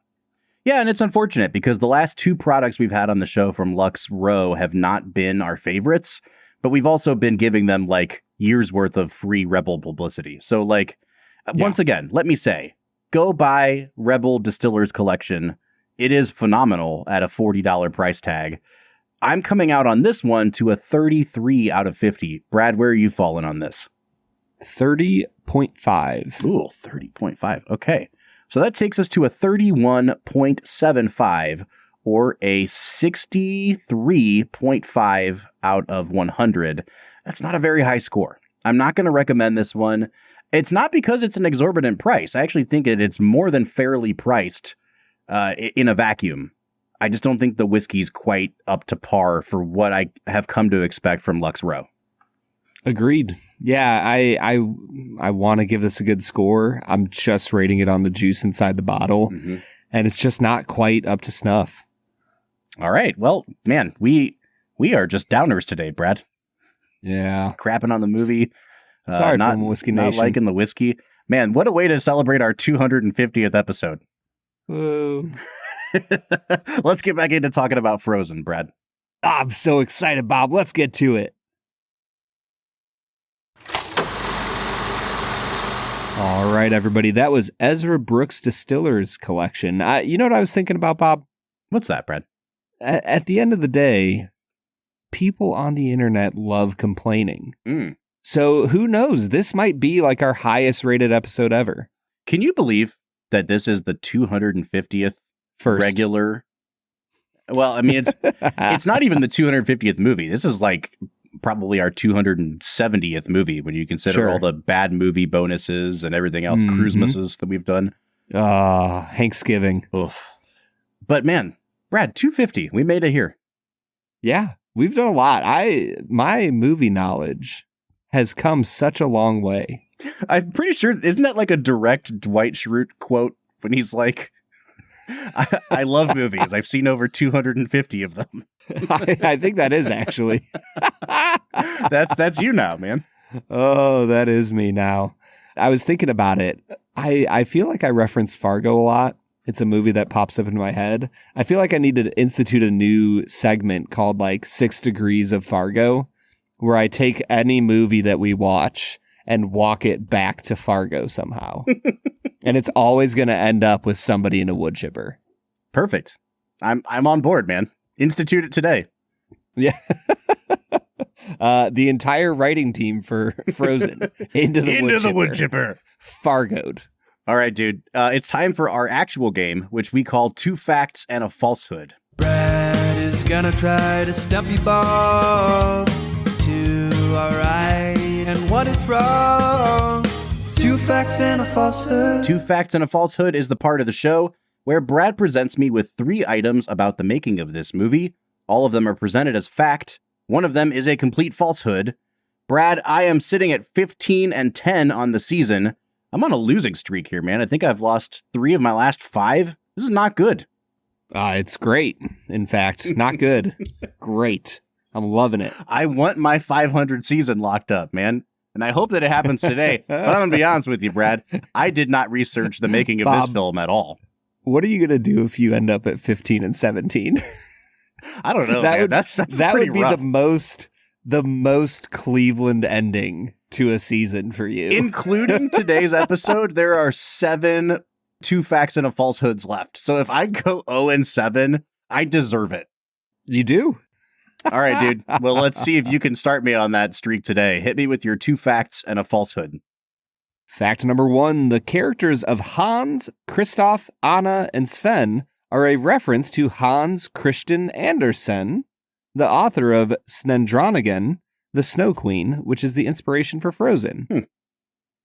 Yeah, and it's unfortunate because the last two products we've had on the show from Lux Row have not been our favorites, but we've also been giving them like years worth of free Rebel publicity. So like, once again, let me say, go buy Rebel Distillers Collection. It is phenomenal at a $40 price tag. I'm coming out on this one to a 33 out of 50. Brad, where are you falling on this? 30.5. Ooh, 30.5. Okay. So that takes us to a 31.75 or a 63.5 out of 100. That's not a very high score. I'm not going to recommend this one. It's not because it's an exorbitant price. I actually think it's more than fairly priced in a vacuum. I just don't think the whiskey's quite up to par for what I have come to expect from Lux Row. Agreed. Yeah, I want to give this a good score. I'm just rating it on the juice inside the bottle, and it's just not quite up to snuff. All right. Well, man, we are just downers today, Brad. Yeah. Crapping on the movie. Sorry, from Whiskey Nation. Not liking the whiskey. Man, what a way to celebrate our 250th episode. Whoa. Let's get back into talking about Frozen, Brad. I'm so excited, Bob. Let's get to it. All right, everybody. That was Ezra Brooks Distillers Collection. You know what I was thinking about, Bob? What's that, Brad? At the end of the day, people on the internet love complaining. So who knows? This might be like our highest rated episode ever. Can you believe that this is the 250th First. regular? Well, I mean, it's not even the 250th movie. This is like probably our 270th movie when you consider all the bad movie bonuses and everything else, Christmases that we've done. Thanksgiving. Oof. But man, Brad, 250. We made it here. Yeah, we've done a lot. My movie knowledge has come such a long way. I'm pretty sure, isn't that like a direct Dwight Schrute quote when he's like, I love movies. I've seen over 250 of them. I think that is actually. That's you now, man. Oh, that is me now. I was thinking about it. I feel like I reference Fargo a lot. It's a movie that pops up in my head. I feel like I need to institute a new segment called like 6 Degrees of Fargo, where I take any movie that we watch and walk it back to Fargo somehow. And it's always going to end up with somebody in a wood chipper. Perfect. I'm on board, man. Institute it today. Yeah. The entire writing team for Frozen into the wood chipper. Fargoed. All right, dude. It's time for our actual game, which we call 2 Facts and a Falsehood. Brad is gonna try to stump you, Bob, to our right and what is wrong. 2 facts and a falsehood. 2 Facts and a Falsehood is the part of the show where Brad presents me with 3 items about the making of this movie. All of them are presented as fact. One of them is a complete falsehood. Brad, I am sitting at 15-10 on the season. I'm on a losing streak here, man. I think I've lost 3 of my last 5. This is not good. It's great. In fact, not good. Great. I'm loving it. I want my 500 season locked up, man. And I hope that it happens today. But I'm going to be honest with you, Brad. I did not research the making of Bob, this film at all. What are you going to do if you end up at 15-17? I don't know, that man. would, That's that pretty would be rough. the most Cleveland ending to a season for you. Including today's episode, there are 7 2 facts and a falsehoods left. So if I go 0-7, I deserve it. You do? All right, dude. Well, let's see if you can start me on that streak today. Hit me with your 2 facts and a falsehood. Fact number 1, the characters of Hans, Christoph, Anna, and Sven are a reference to Hans Christian Andersen, the author of Snendronigen, the Snow Queen, which is the inspiration for Frozen.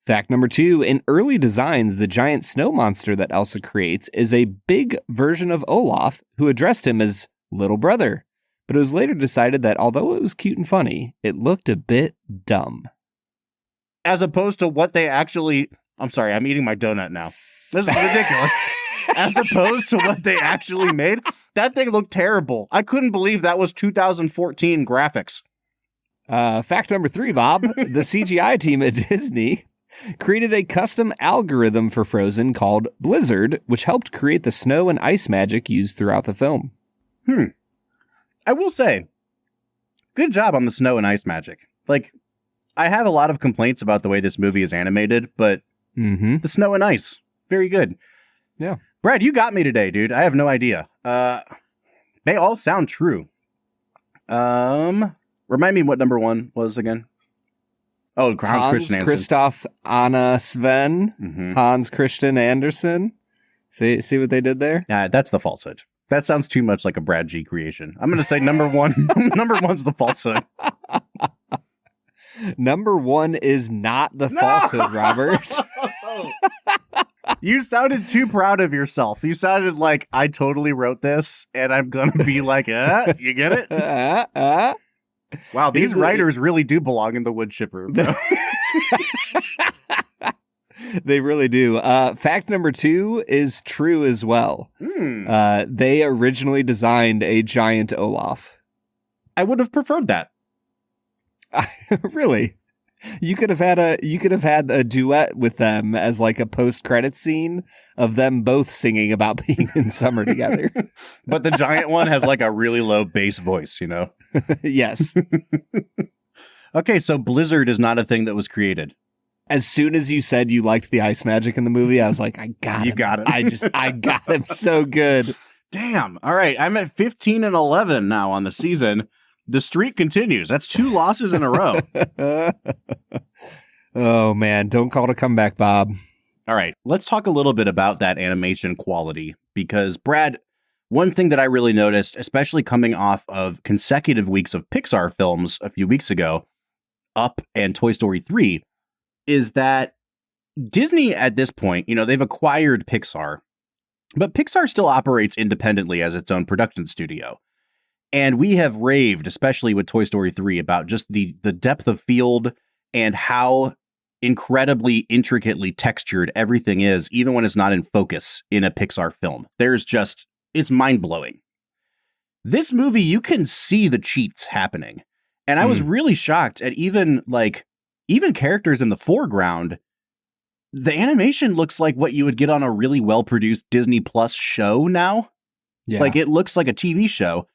Fact number 2, in early designs, the giant snow monster that Elsa creates is a big version of Olaf, who addressed him as little brother. But it was later decided that although it was cute and funny, it looked a bit dumb. As opposed to what they actually... I'm sorry, I'm eating my donut now. This is ridiculous. As opposed to what they actually made, that thing looked terrible. I couldn't believe that was 2014 graphics. Fact number 3, Bob. The CGI team at Disney created a custom algorithm for Frozen called Blizzard, which helped create the snow and ice magic used throughout the film. I will say, good job on the snow and ice magic. Like, I have a lot of complaints about the way this movie is animated, but the snow and ice, very good. Yeah. Brad, you got me today, dude. I have no idea. They all sound true. Remind me what number 1 was again. Oh, Hans Christian Andersen. Christoph, Anna, Sven, Hans Christian Andersen. See what they did there? That's the falsehood. That sounds too much like a Brad G creation. I'm going to say number 1. Number 1's the falsehood. Number 1 is not the falsehood, Robert. You sounded too proud of yourself. You sounded like, I totally wrote this, and I'm going to be like, you get it? Wow, these writers really do belong in the wood chipper. They really do. Fact number 2 is true as well. They originally designed a giant Olaf. I would have preferred that. Really? You could have had a duet with them as like a post-credit scene of them both singing about being in summer together. But the giant one has like a really low bass voice, you know? Yes. Okay, so Blizzard is not a thing that was created. As soon as you said you liked the ice magic in the movie, I was like, I got him. You got it. I got him so good. Damn. All right, I'm at 15-11 now on the season. The streak continues. That's 2 losses in a row. Oh, man. Don't call it a comeback, Bob. All right. Let's talk a little bit about that animation quality. Because, Brad, one thing that I really noticed, especially coming off of consecutive weeks of Pixar films a few weeks ago, Up and Toy Story 3, is that Disney at this point, you know, they've acquired Pixar, but Pixar still operates independently as its own production studio. And we have raved, especially with Toy Story 3, about just the depth of field and how incredibly intricately textured everything is, even when it's not in focus in a Pixar film. It's mind-blowing. This movie, you can see the cheats happening. And I was really shocked at even characters in the foreground. The animation looks like what you would get on a really well-produced Disney Plus show now. Yeah. Like, it looks like a TV show.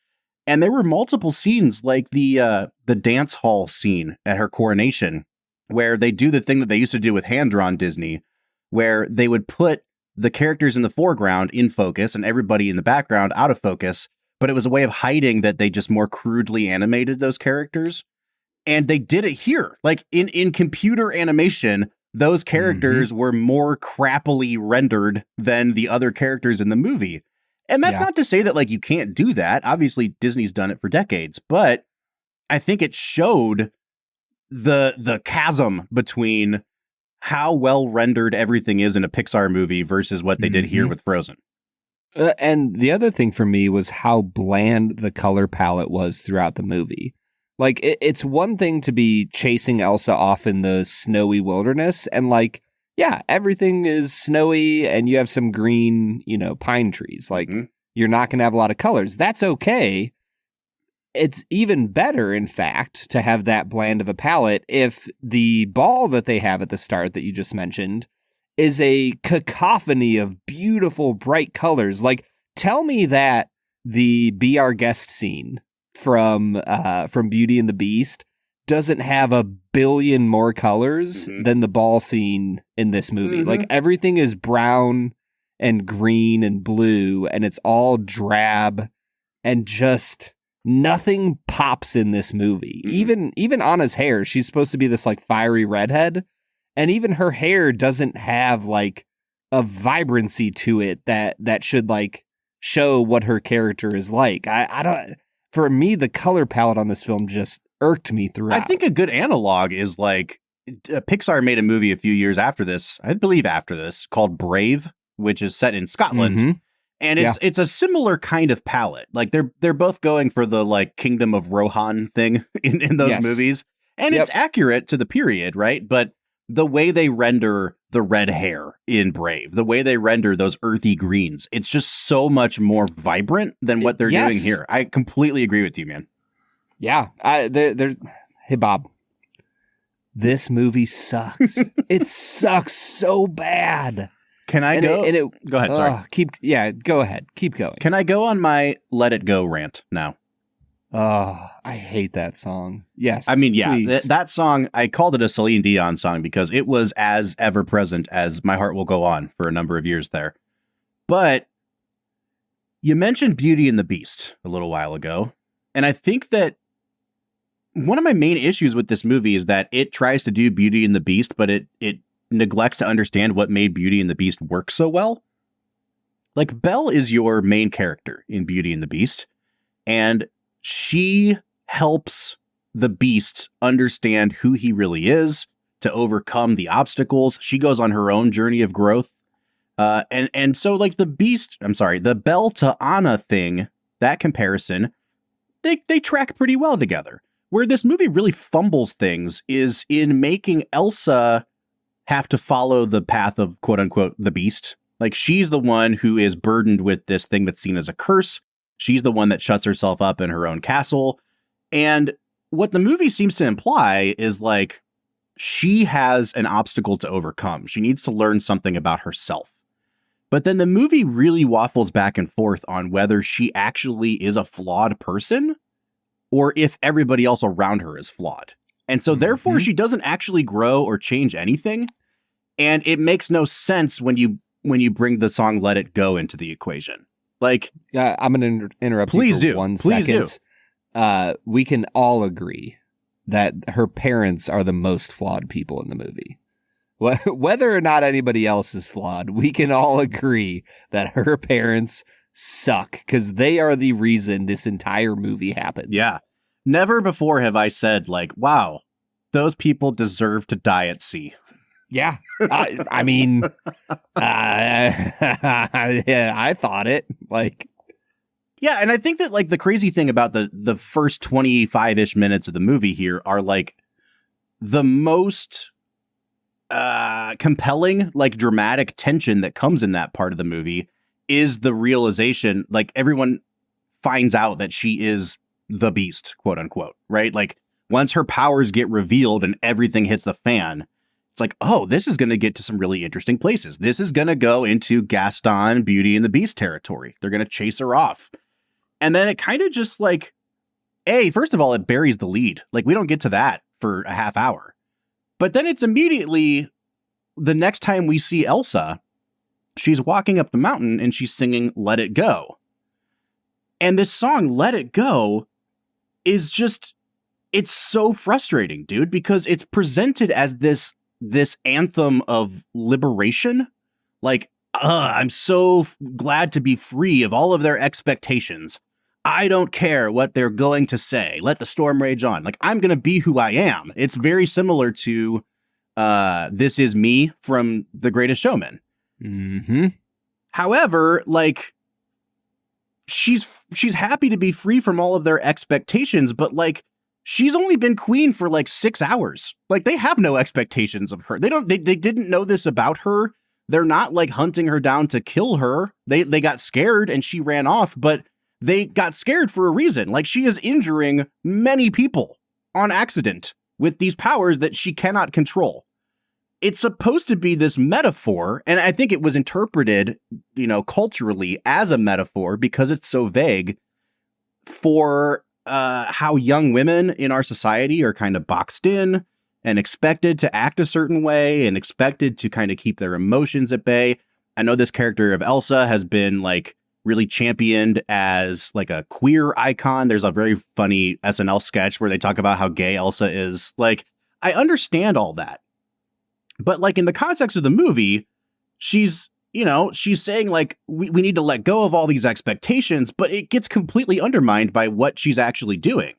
And there were multiple scenes, like the dance hall scene at her coronation, where they do the thing that they used to do with hand-drawn Disney, where they would put the characters in the foreground in focus and everybody in the background out of focus, but it was a way of hiding that they just more crudely animated those characters. And they did it here. Like, in computer animation, those characters were more crappily rendered than the other characters in the movie. And that's not to say that, like, you can't do that. Obviously, Disney's done it for decades. But I think it showed the chasm between how well rendered everything is in a Pixar movie versus what they did here with Frozen. And the other thing for me was how bland the color palette was throughout the movie. Like, it's one thing to be chasing Elsa off in the snowy wilderness and, like, yeah, everything is snowy and you have some green, pine trees. Like, you're not going to have a lot of colors. That's okay. It's even better, in fact, to have that bland of a palette if the ball that they have at the start that you just mentioned is a cacophony of beautiful, bright colors. Like, tell me that the Be Our Guest scene from Beauty and the Beast doesn't have a billion more colors than the ball scene in this movie. Like, everything is brown and green and blue, and it's all drab, and just nothing pops in this movie. Even Anna's hair, she's supposed to be this like fiery redhead, and even her hair doesn't have like a vibrancy to it that should like show what her character is like. I don't. For me, the color palette on this film just irked me throughout. I think a good analog is like Pixar made a movie a few years after this, I believe after this, called Brave, which is set in Scotland. Mm-hmm. And it's a similar kind of palette. Like they're both going for the like Kingdom of Rohan thing in those movies. And it's accurate to the period, right? But the way they render the red hair in Brave, the way they render those earthy greens, it's just so much more vibrant than what they're doing here. I completely agree with you, man. Yeah. Hey, Bob. This movie sucks. It sucks so bad. Can I go? Go ahead. Sorry. Go ahead. Keep going. Can I go on my Let It Go rant now? Oh, I hate that song. Yes. I mean, yeah, that song, I called it a Celine Dion song because it was as ever present as My Heart Will Go On for a number of years there. But you mentioned Beauty and the Beast a little while ago. And I think that one of my main issues with this movie is that it tries to do Beauty and the Beast, but it neglects to understand what made Beauty and the Beast work so well. Like, Belle is your main character in Beauty and the Beast, and she helps the Beast understand who he really is, to overcome the obstacles. She goes on her own journey of growth. And so like the Belle to Anna thing, that comparison, they track pretty well together. Where this movie really fumbles things is in making Elsa have to follow the path of quote unquote the Beast. Like, she's the one who is burdened with this thing that's seen as a curse. She's the one that shuts herself up in her own castle. And what the movie seems to imply is like, she has an obstacle to overcome. She needs to learn something about herself. But then the movie really waffles back and forth on whether she actually is a flawed person or if everybody else around her is flawed. And so therefore she doesn't actually grow or change anything. And it makes no sense when you bring the song Let It Go into the equation. Like, I'm going to interrupt you for 1 second. We can all agree that her parents are the most flawed people in the movie. Whether or not anybody else is flawed, we can all agree that her parents suck because they are the reason this entire movie happens. Yeah. Never before have I said, like, wow, those people deserve to die at sea. Yeah. I mean, yeah, I thought it. Like, yeah, and I think that, like, the crazy thing about the first 25-ish minutes of the movie here are, like, the most compelling, like, dramatic tension that comes in that part of the movie is the realization, like, everyone finds out that she is the Beast, quote unquote, right? Like, once her powers get revealed and everything hits the fan, it's like, oh, this is going to get to some really interesting places. This is going to go into Gaston, Beauty and the Beast territory. They're going to chase her off. And then it kind of just like, first of all, it buries the lead. Like, we don't get to that for a half hour. But then it's immediately the next time we see Elsa, she's walking up the mountain and she's singing Let It Go. And this song, Let It Go, is just, it's so frustrating, dude, because it's presented as this anthem of liberation. Like, I'm so glad to be free of all of their expectations. I don't care what they're going to say. Let the storm rage on. Like, I'm going to be who I am. It's very similar to This Is Me from The Greatest Showman. Mm-hmm. However, like, she's happy to be free from all of their expectations, but like, she's only been queen for like 6 hours. Like, they have no expectations of her. They didn't know this about her. They're not like hunting her down to kill her. They got scared and she ran off, but they got scared for a reason. Like, she is injuring many people on accident with these powers that she cannot control. It's supposed to be this metaphor, and I think it was interpreted, culturally as a metaphor because it's so vague for how young women in our society are kind of boxed in and expected to act a certain way and expected to kind of keep their emotions at bay. I know this character of Elsa has been like really championed as like a queer icon. There's a very funny SNL sketch where they talk about how gay Elsa is. Like, I understand all that. But like in the context of the movie, she's saying like, we need to let go of all these expectations, but it gets completely undermined by what she's actually doing.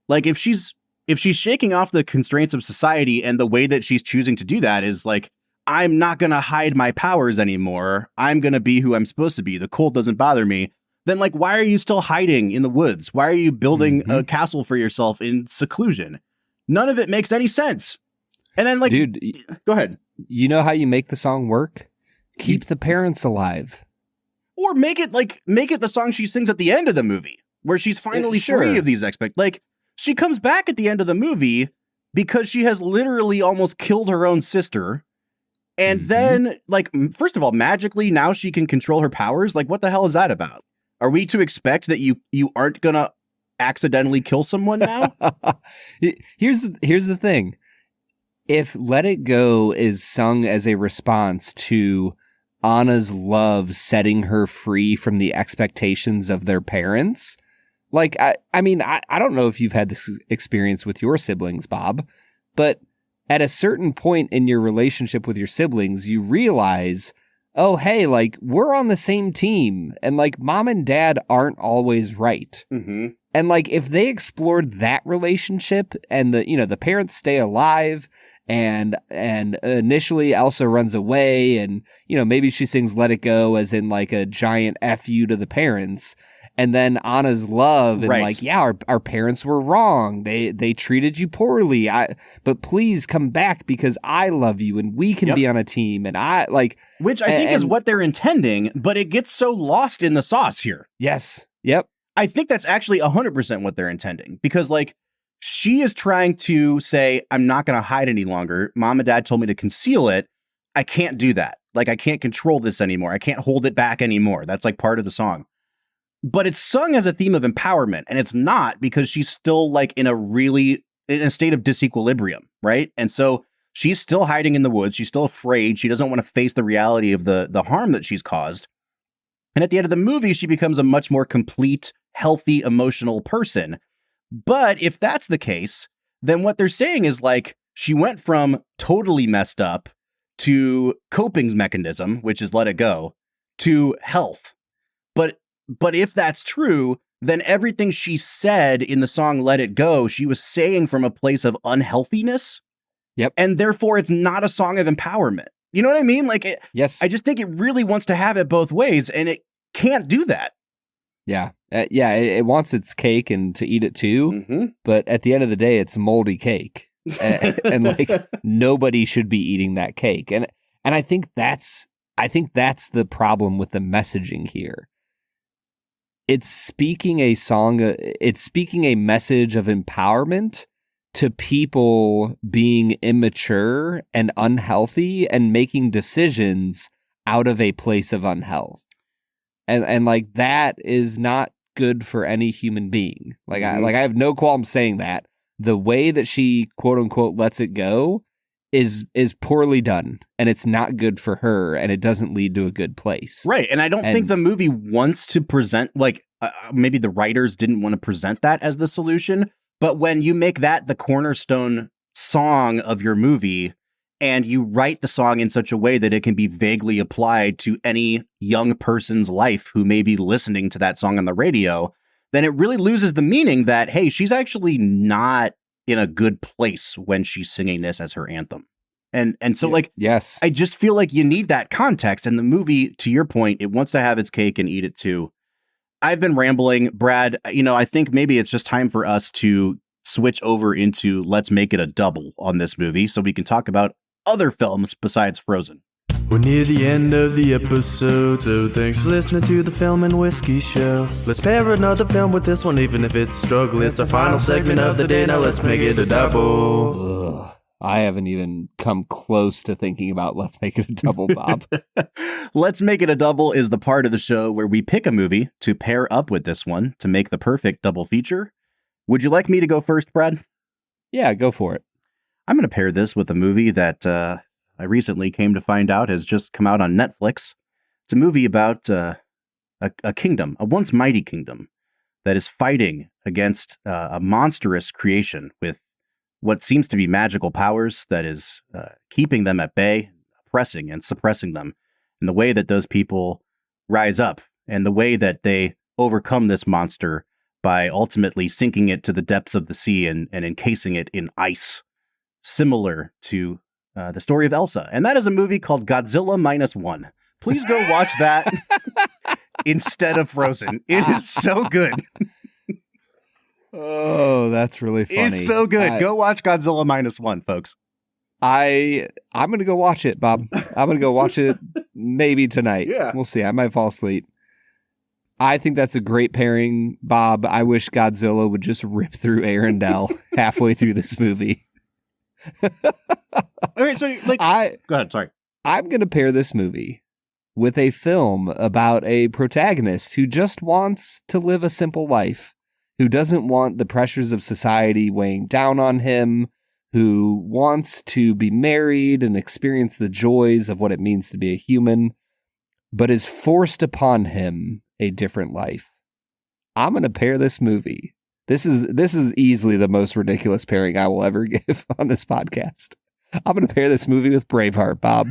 Like if she's shaking off the constraints of society, and the way that she's choosing to do that is like, I'm not going to hide my powers anymore. I'm going to be who I'm supposed to be. The cold doesn't bother me. Then like, why are you still hiding in the woods? Why are you building a castle for yourself in seclusion? None of it makes any sense. And then like, dude, go ahead. You know how you make the song work? Keep the parents alive. Or make it the song she sings at the end of the movie, where she's finally free of these like, she comes back at the end of the movie because she has literally almost killed her own sister. And then, like, first of all, magically, now she can control her powers. Like, what the hell is that about? Are we to expect that you aren't going to accidentally kill someone now? Here's the thing. If Let It Go is sung as a response to Anna's love setting her free from the expectations of their parents, like, I mean, I don't know if you've had this experience with your siblings, Bob, but at a certain point in your relationship with your siblings, you realize, oh, hey, like, we're on the same team, and like, mom and dad aren't always right. Mm-hmm. And like, if they explored that relationship and the parents stay alive, and initially Elsa runs away, and maybe she sings Let It Go as in like a giant F you to the parents. And then Anna's love and like, yeah, our parents were wrong. They treated you poorly. But please come back because I love you and we can be on a team. And I like, which I think is what they're intending, but it gets so lost in the sauce here. Yes. Yep. I think that's actually 100% what they're intending, because like she is trying to say, I'm not going to hide any longer. Mom and dad told me to conceal it. I can't do that. Like, I can't control this anymore. I can't hold it back anymore. That's like part of the song. But it's sung as a theme of empowerment, and it's not, because she's still like in a state of disequilibrium, right? And so she's still hiding in the woods. She's still afraid. She doesn't want to face the reality of the harm that she's caused. And at the end of the movie, she becomes a much more complete, healthy, emotional person. But if that's the case, then what they're saying is like, she went from totally messed up to coping mechanism, which is let it go, to health. But if that's true, then everything she said in the song Let It Go, she was saying from a place of unhealthiness. Yep. And therefore, it's not a song of empowerment. You know what I mean? Like, yes. I just think it really wants to have it both ways, and it can't do that. Yeah. It wants its cake and to eat it too. But at the end of the day, it's moldy cake. and like, nobody should be eating that cake. And I think that's the problem with the messaging here. It's speaking a message of empowerment to people being immature and unhealthy and making decisions out of a place of unhealth. And like, that is not good for any human being. Like, I have no qualm saying that. The way that she quote unquote lets it go is poorly done, and it's not good for her, and it doesn't lead to a good place. Right. And I don't think the movie wants to present, like, maybe the writers didn't want to present that as the solution, but when you make that the cornerstone song of your movie, and you write the song in such a way that it can be vaguely applied to any young person's life who may be listening to that song on the radio, then it really loses the meaning that, hey, she's actually not in a good place when she's singing this as her anthem. And so like, yes, I just feel like you need that context. And the movie, to your point, it wants to have its cake and eat it too. I've been rambling, Brad. I think maybe it's just time for us to switch over into let's make it a double on this movie so we can talk about other films besides Frozen. We're near the end of the episode, so thanks for listening to the Film and Whiskey Show. Let's pair another film with this one, even if it's a struggle. It's our final segment of the day, now let's make it a double. Ugh, I haven't even come close to thinking about let's make it a double, Bob. Let's Make It a Double is the part of the show where we pick a movie to pair up with this one to make the perfect double feature. Would you like me to go first, Brad? Yeah, go for it. I'm going to pair this with a movie that I recently came to find out has just come out on Netflix. It's a movie about a kingdom, a once mighty kingdom, that is fighting against a monstrous creation with what seems to be magical powers that is keeping them at bay, oppressing and suppressing them, and the way that those people rise up and the way that they overcome this monster by ultimately sinking it to the depths of the sea and encasing it in ice, similar to the story of Elsa. And that is a movie called Godzilla -1. Please go watch that instead of Frozen. It is so good. Oh, that's really funny. It's so good. Go watch Godzilla -1, folks. I'm going to go watch it, Bob. I'm going to go watch it maybe tonight. Yeah. We'll see. I might fall asleep. I think that's a great pairing, Bob. I wish Godzilla would just rip through Arendelle halfway through this movie. All right, so go ahead, sorry. I'm going to pair this movie with a film about a protagonist who just wants to live a simple life, who doesn't want the pressures of society weighing down on him, who wants to be married and experience the joys of what it means to be a human, but is forced upon him a different life. I'm going to pair this movie. This is easily the most ridiculous pairing I will ever give on this podcast. I'm going to pair this movie with Braveheart, Bob.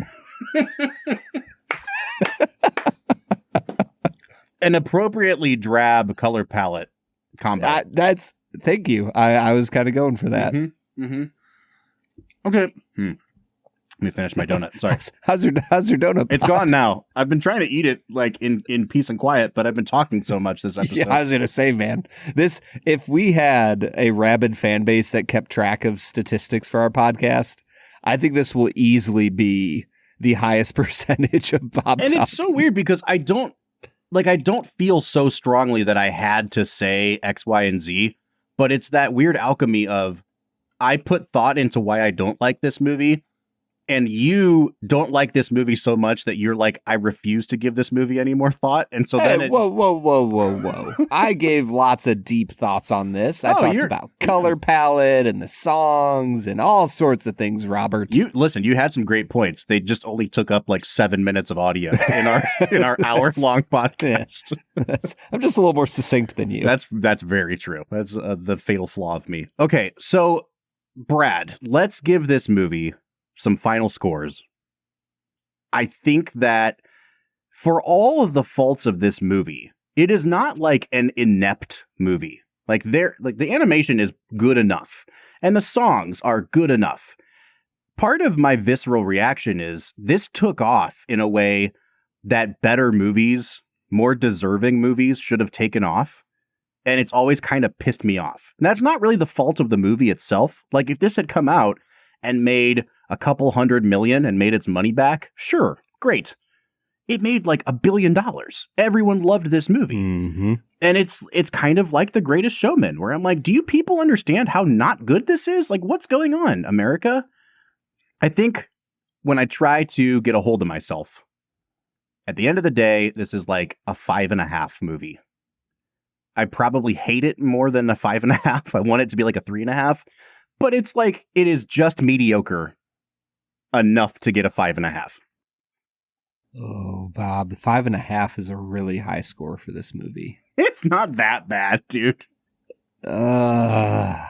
An appropriately drab color palette combat. Thank you. I was kind of going for that. Mm-hmm. Mm-hmm. Okay. Let me finish my donut. Sorry. How's your donut, Bob? It's gone now. I've been trying to eat it like in peace and quiet, but I've been talking so much this episode. Yeah, I was gonna say, man, if we had a rabid fan base that kept track of statistics for our podcast, I think this will easily be the highest percentage of Bob. And it's so weird because I don't feel so strongly that I had to say X, Y, and Z, but it's that weird alchemy of I put thought into why I don't like this movie. And you don't like this movie so much that you're like, I refuse to give this movie any more thought. And so then whoa. I gave lots of deep thoughts on this. I talked about color palette and the songs and all sorts of things, Robert. You had some great points. They just only took up like 7 minutes of audio in our hour-long podcast. Yeah, I'm just a little more succinct than you. That's very true. That's the fatal flaw of me. Okay, so Brad, let's give this movie some final scores. I think that for all of the faults of this movie, it is not like an inept movie. Like the animation is good enough and the songs are good enough. Part of my visceral reaction is this took off in a way that better movies, more deserving movies should have taken off. And it's always kind of pissed me off. And that's not really the fault of the movie itself. Like if this had come out and made a couple $100 million and made its money back, sure, great. It made like $1 billion. Everyone loved this movie. Mm-hmm. And it's kind of like The Greatest Showman, where I'm like, do you people understand how not good this is? Like, what's going on, America? I think when I try to get a hold of myself, at the end of the day, this is like a 5.5 movie. I probably hate it more than a 5.5. I want it to be like a 3.5. But it's like, it is just mediocre enough to get a 5.5. Oh, Bob, 5.5 is a really high score for this movie. It's not that bad, dude. I'll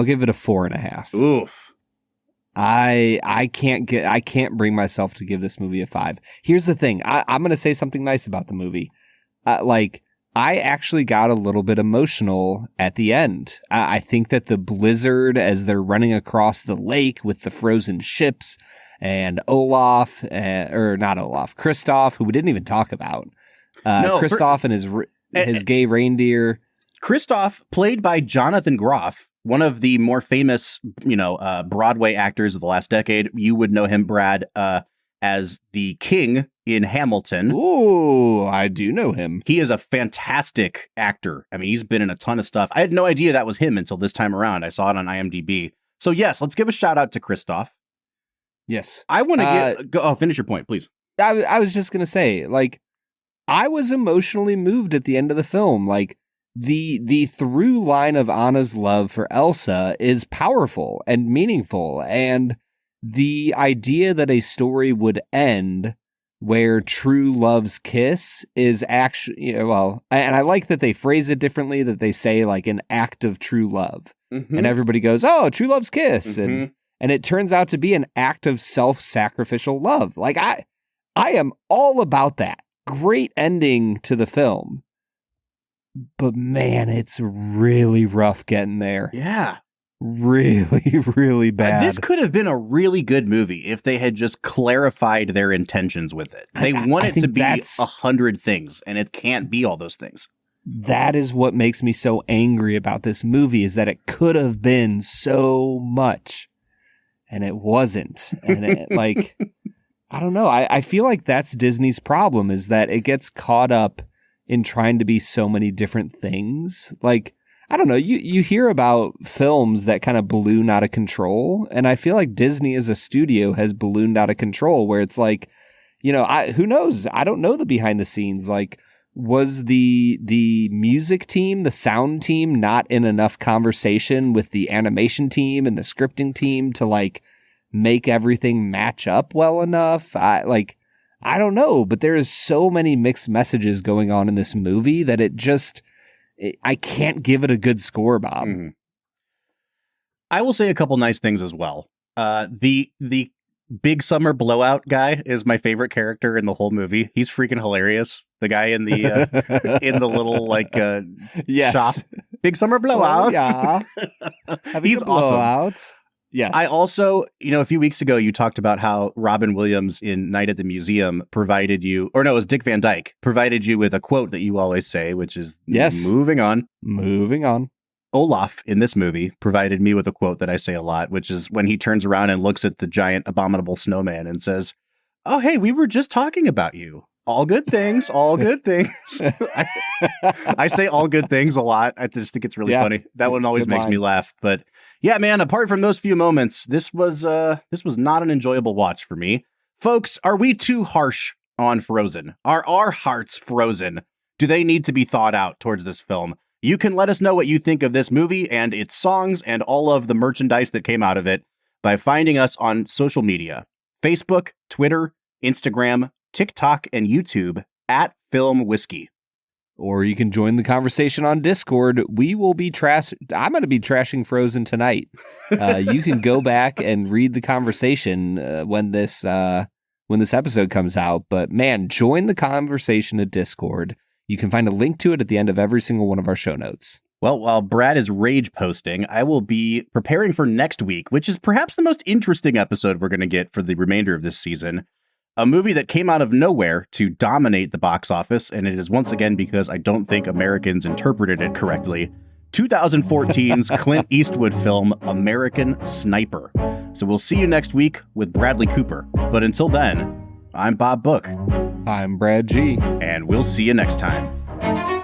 give it a 4.5. Oof. I can't bring myself to give this movie a 5. Here's the thing. I'm going to say something nice about the movie. I actually got a little bit emotional at the end. I think that the blizzard as they're running across the lake with the frozen ships and Kristoff, who we didn't even talk about. Kristoff and his gay reindeer. Kristoff, played by Jonathan Groff, one of the more famous, Broadway actors of the last decade. You would know him, Brad, as the king in Hamilton. Ooh, I do know him. He is a fantastic actor. I mean, he's been in a ton of stuff. I had no idea that was him until this time around. I saw it on IMDb. So yes, let's give a shout out to Kristoff. Yes. I want to finish your point, please. I was just going to say, I was emotionally moved at the end of the film. The through line of Anna's love for Elsa is powerful and meaningful. And the idea that a story would end where true love's kiss is actually, well, and I like that they phrase it differently, that they say like an act of true love. Mm-hmm. And everybody goes, oh, true love's kiss. Mm-hmm. And it turns out to be an act of self-sacrificial love. Like I am all about that. Great ending to the film. But man, it's really rough getting there. Yeah. Really, really bad. This could have been a really good movie if they had just clarified their intentions with it. They want it to be 100 things, and it can't be all those things. That is what makes me so angry about this movie, is that it could have been so much, and it wasn't. And it, like, I don't know. I feel like that's Disney's problem, is that it gets caught up in trying to be so many different things. Like, I don't know, you hear about films that kind of balloon out of control, and I feel like Disney as a studio has ballooned out of control, where it's like, you know, who knows? I don't know the behind the scenes. Like, was the music team, the sound team, not in enough conversation with the animation team and the scripting team to like make everything match up well enough? I don't know, but there is so many mixed messages going on in this movie that I can't give it a good score, Bob. Mm-hmm. I will say a couple nice things as well. The Big Summer Blowout guy is my favorite character in the whole movie. He's freaking hilarious. The guy in the in the little like yes. shop. Big Summer Blowout. Oh, yeah. He's awesome. Yes. I also, a few weeks ago, you talked about how Robin Williams in Night at the Museum provided you, or no, it was Dick Van Dyke, provided you with a quote that you always say, which is, yes, moving on. Moving on. Olaf in this movie provided me with a quote that I say a lot, which is when he turns around and looks at the giant abominable snowman and says, oh, hey, we were just talking about you. All good things, all good things. I say all good things a lot. I just think it's really funny. That one always makes me laugh. But yeah, man, apart from those few moments, this was not an enjoyable watch for me. Folks, are we too harsh on Frozen? Are our hearts frozen? Do they need to be thawed out towards this film? You can let us know what you think of this movie and its songs and all of the merchandise that came out of it by finding us on social media. Facebook, Twitter, Instagram, TikTok, and YouTube at Film Whiskey. Or you can join the conversation on Discord. We will be I'm going to be trashing Frozen tonight. You can go back and read the conversation when this episode comes out. But man, join the conversation at Discord. You can find a link to it at the end of every single one of our show notes. Well, while Brad is rage posting, I will be preparing for next week, which is perhaps the most interesting episode we're going to get for the remainder of this season. A movie that came out of nowhere to dominate the box office, and it is once again because I don't think Americans interpreted it correctly. 2014's Clint Eastwood film, American Sniper. So we'll see you next week with Bradley Cooper. But until then, I'm Bob Book. I'm Brad G. And we'll see you next time.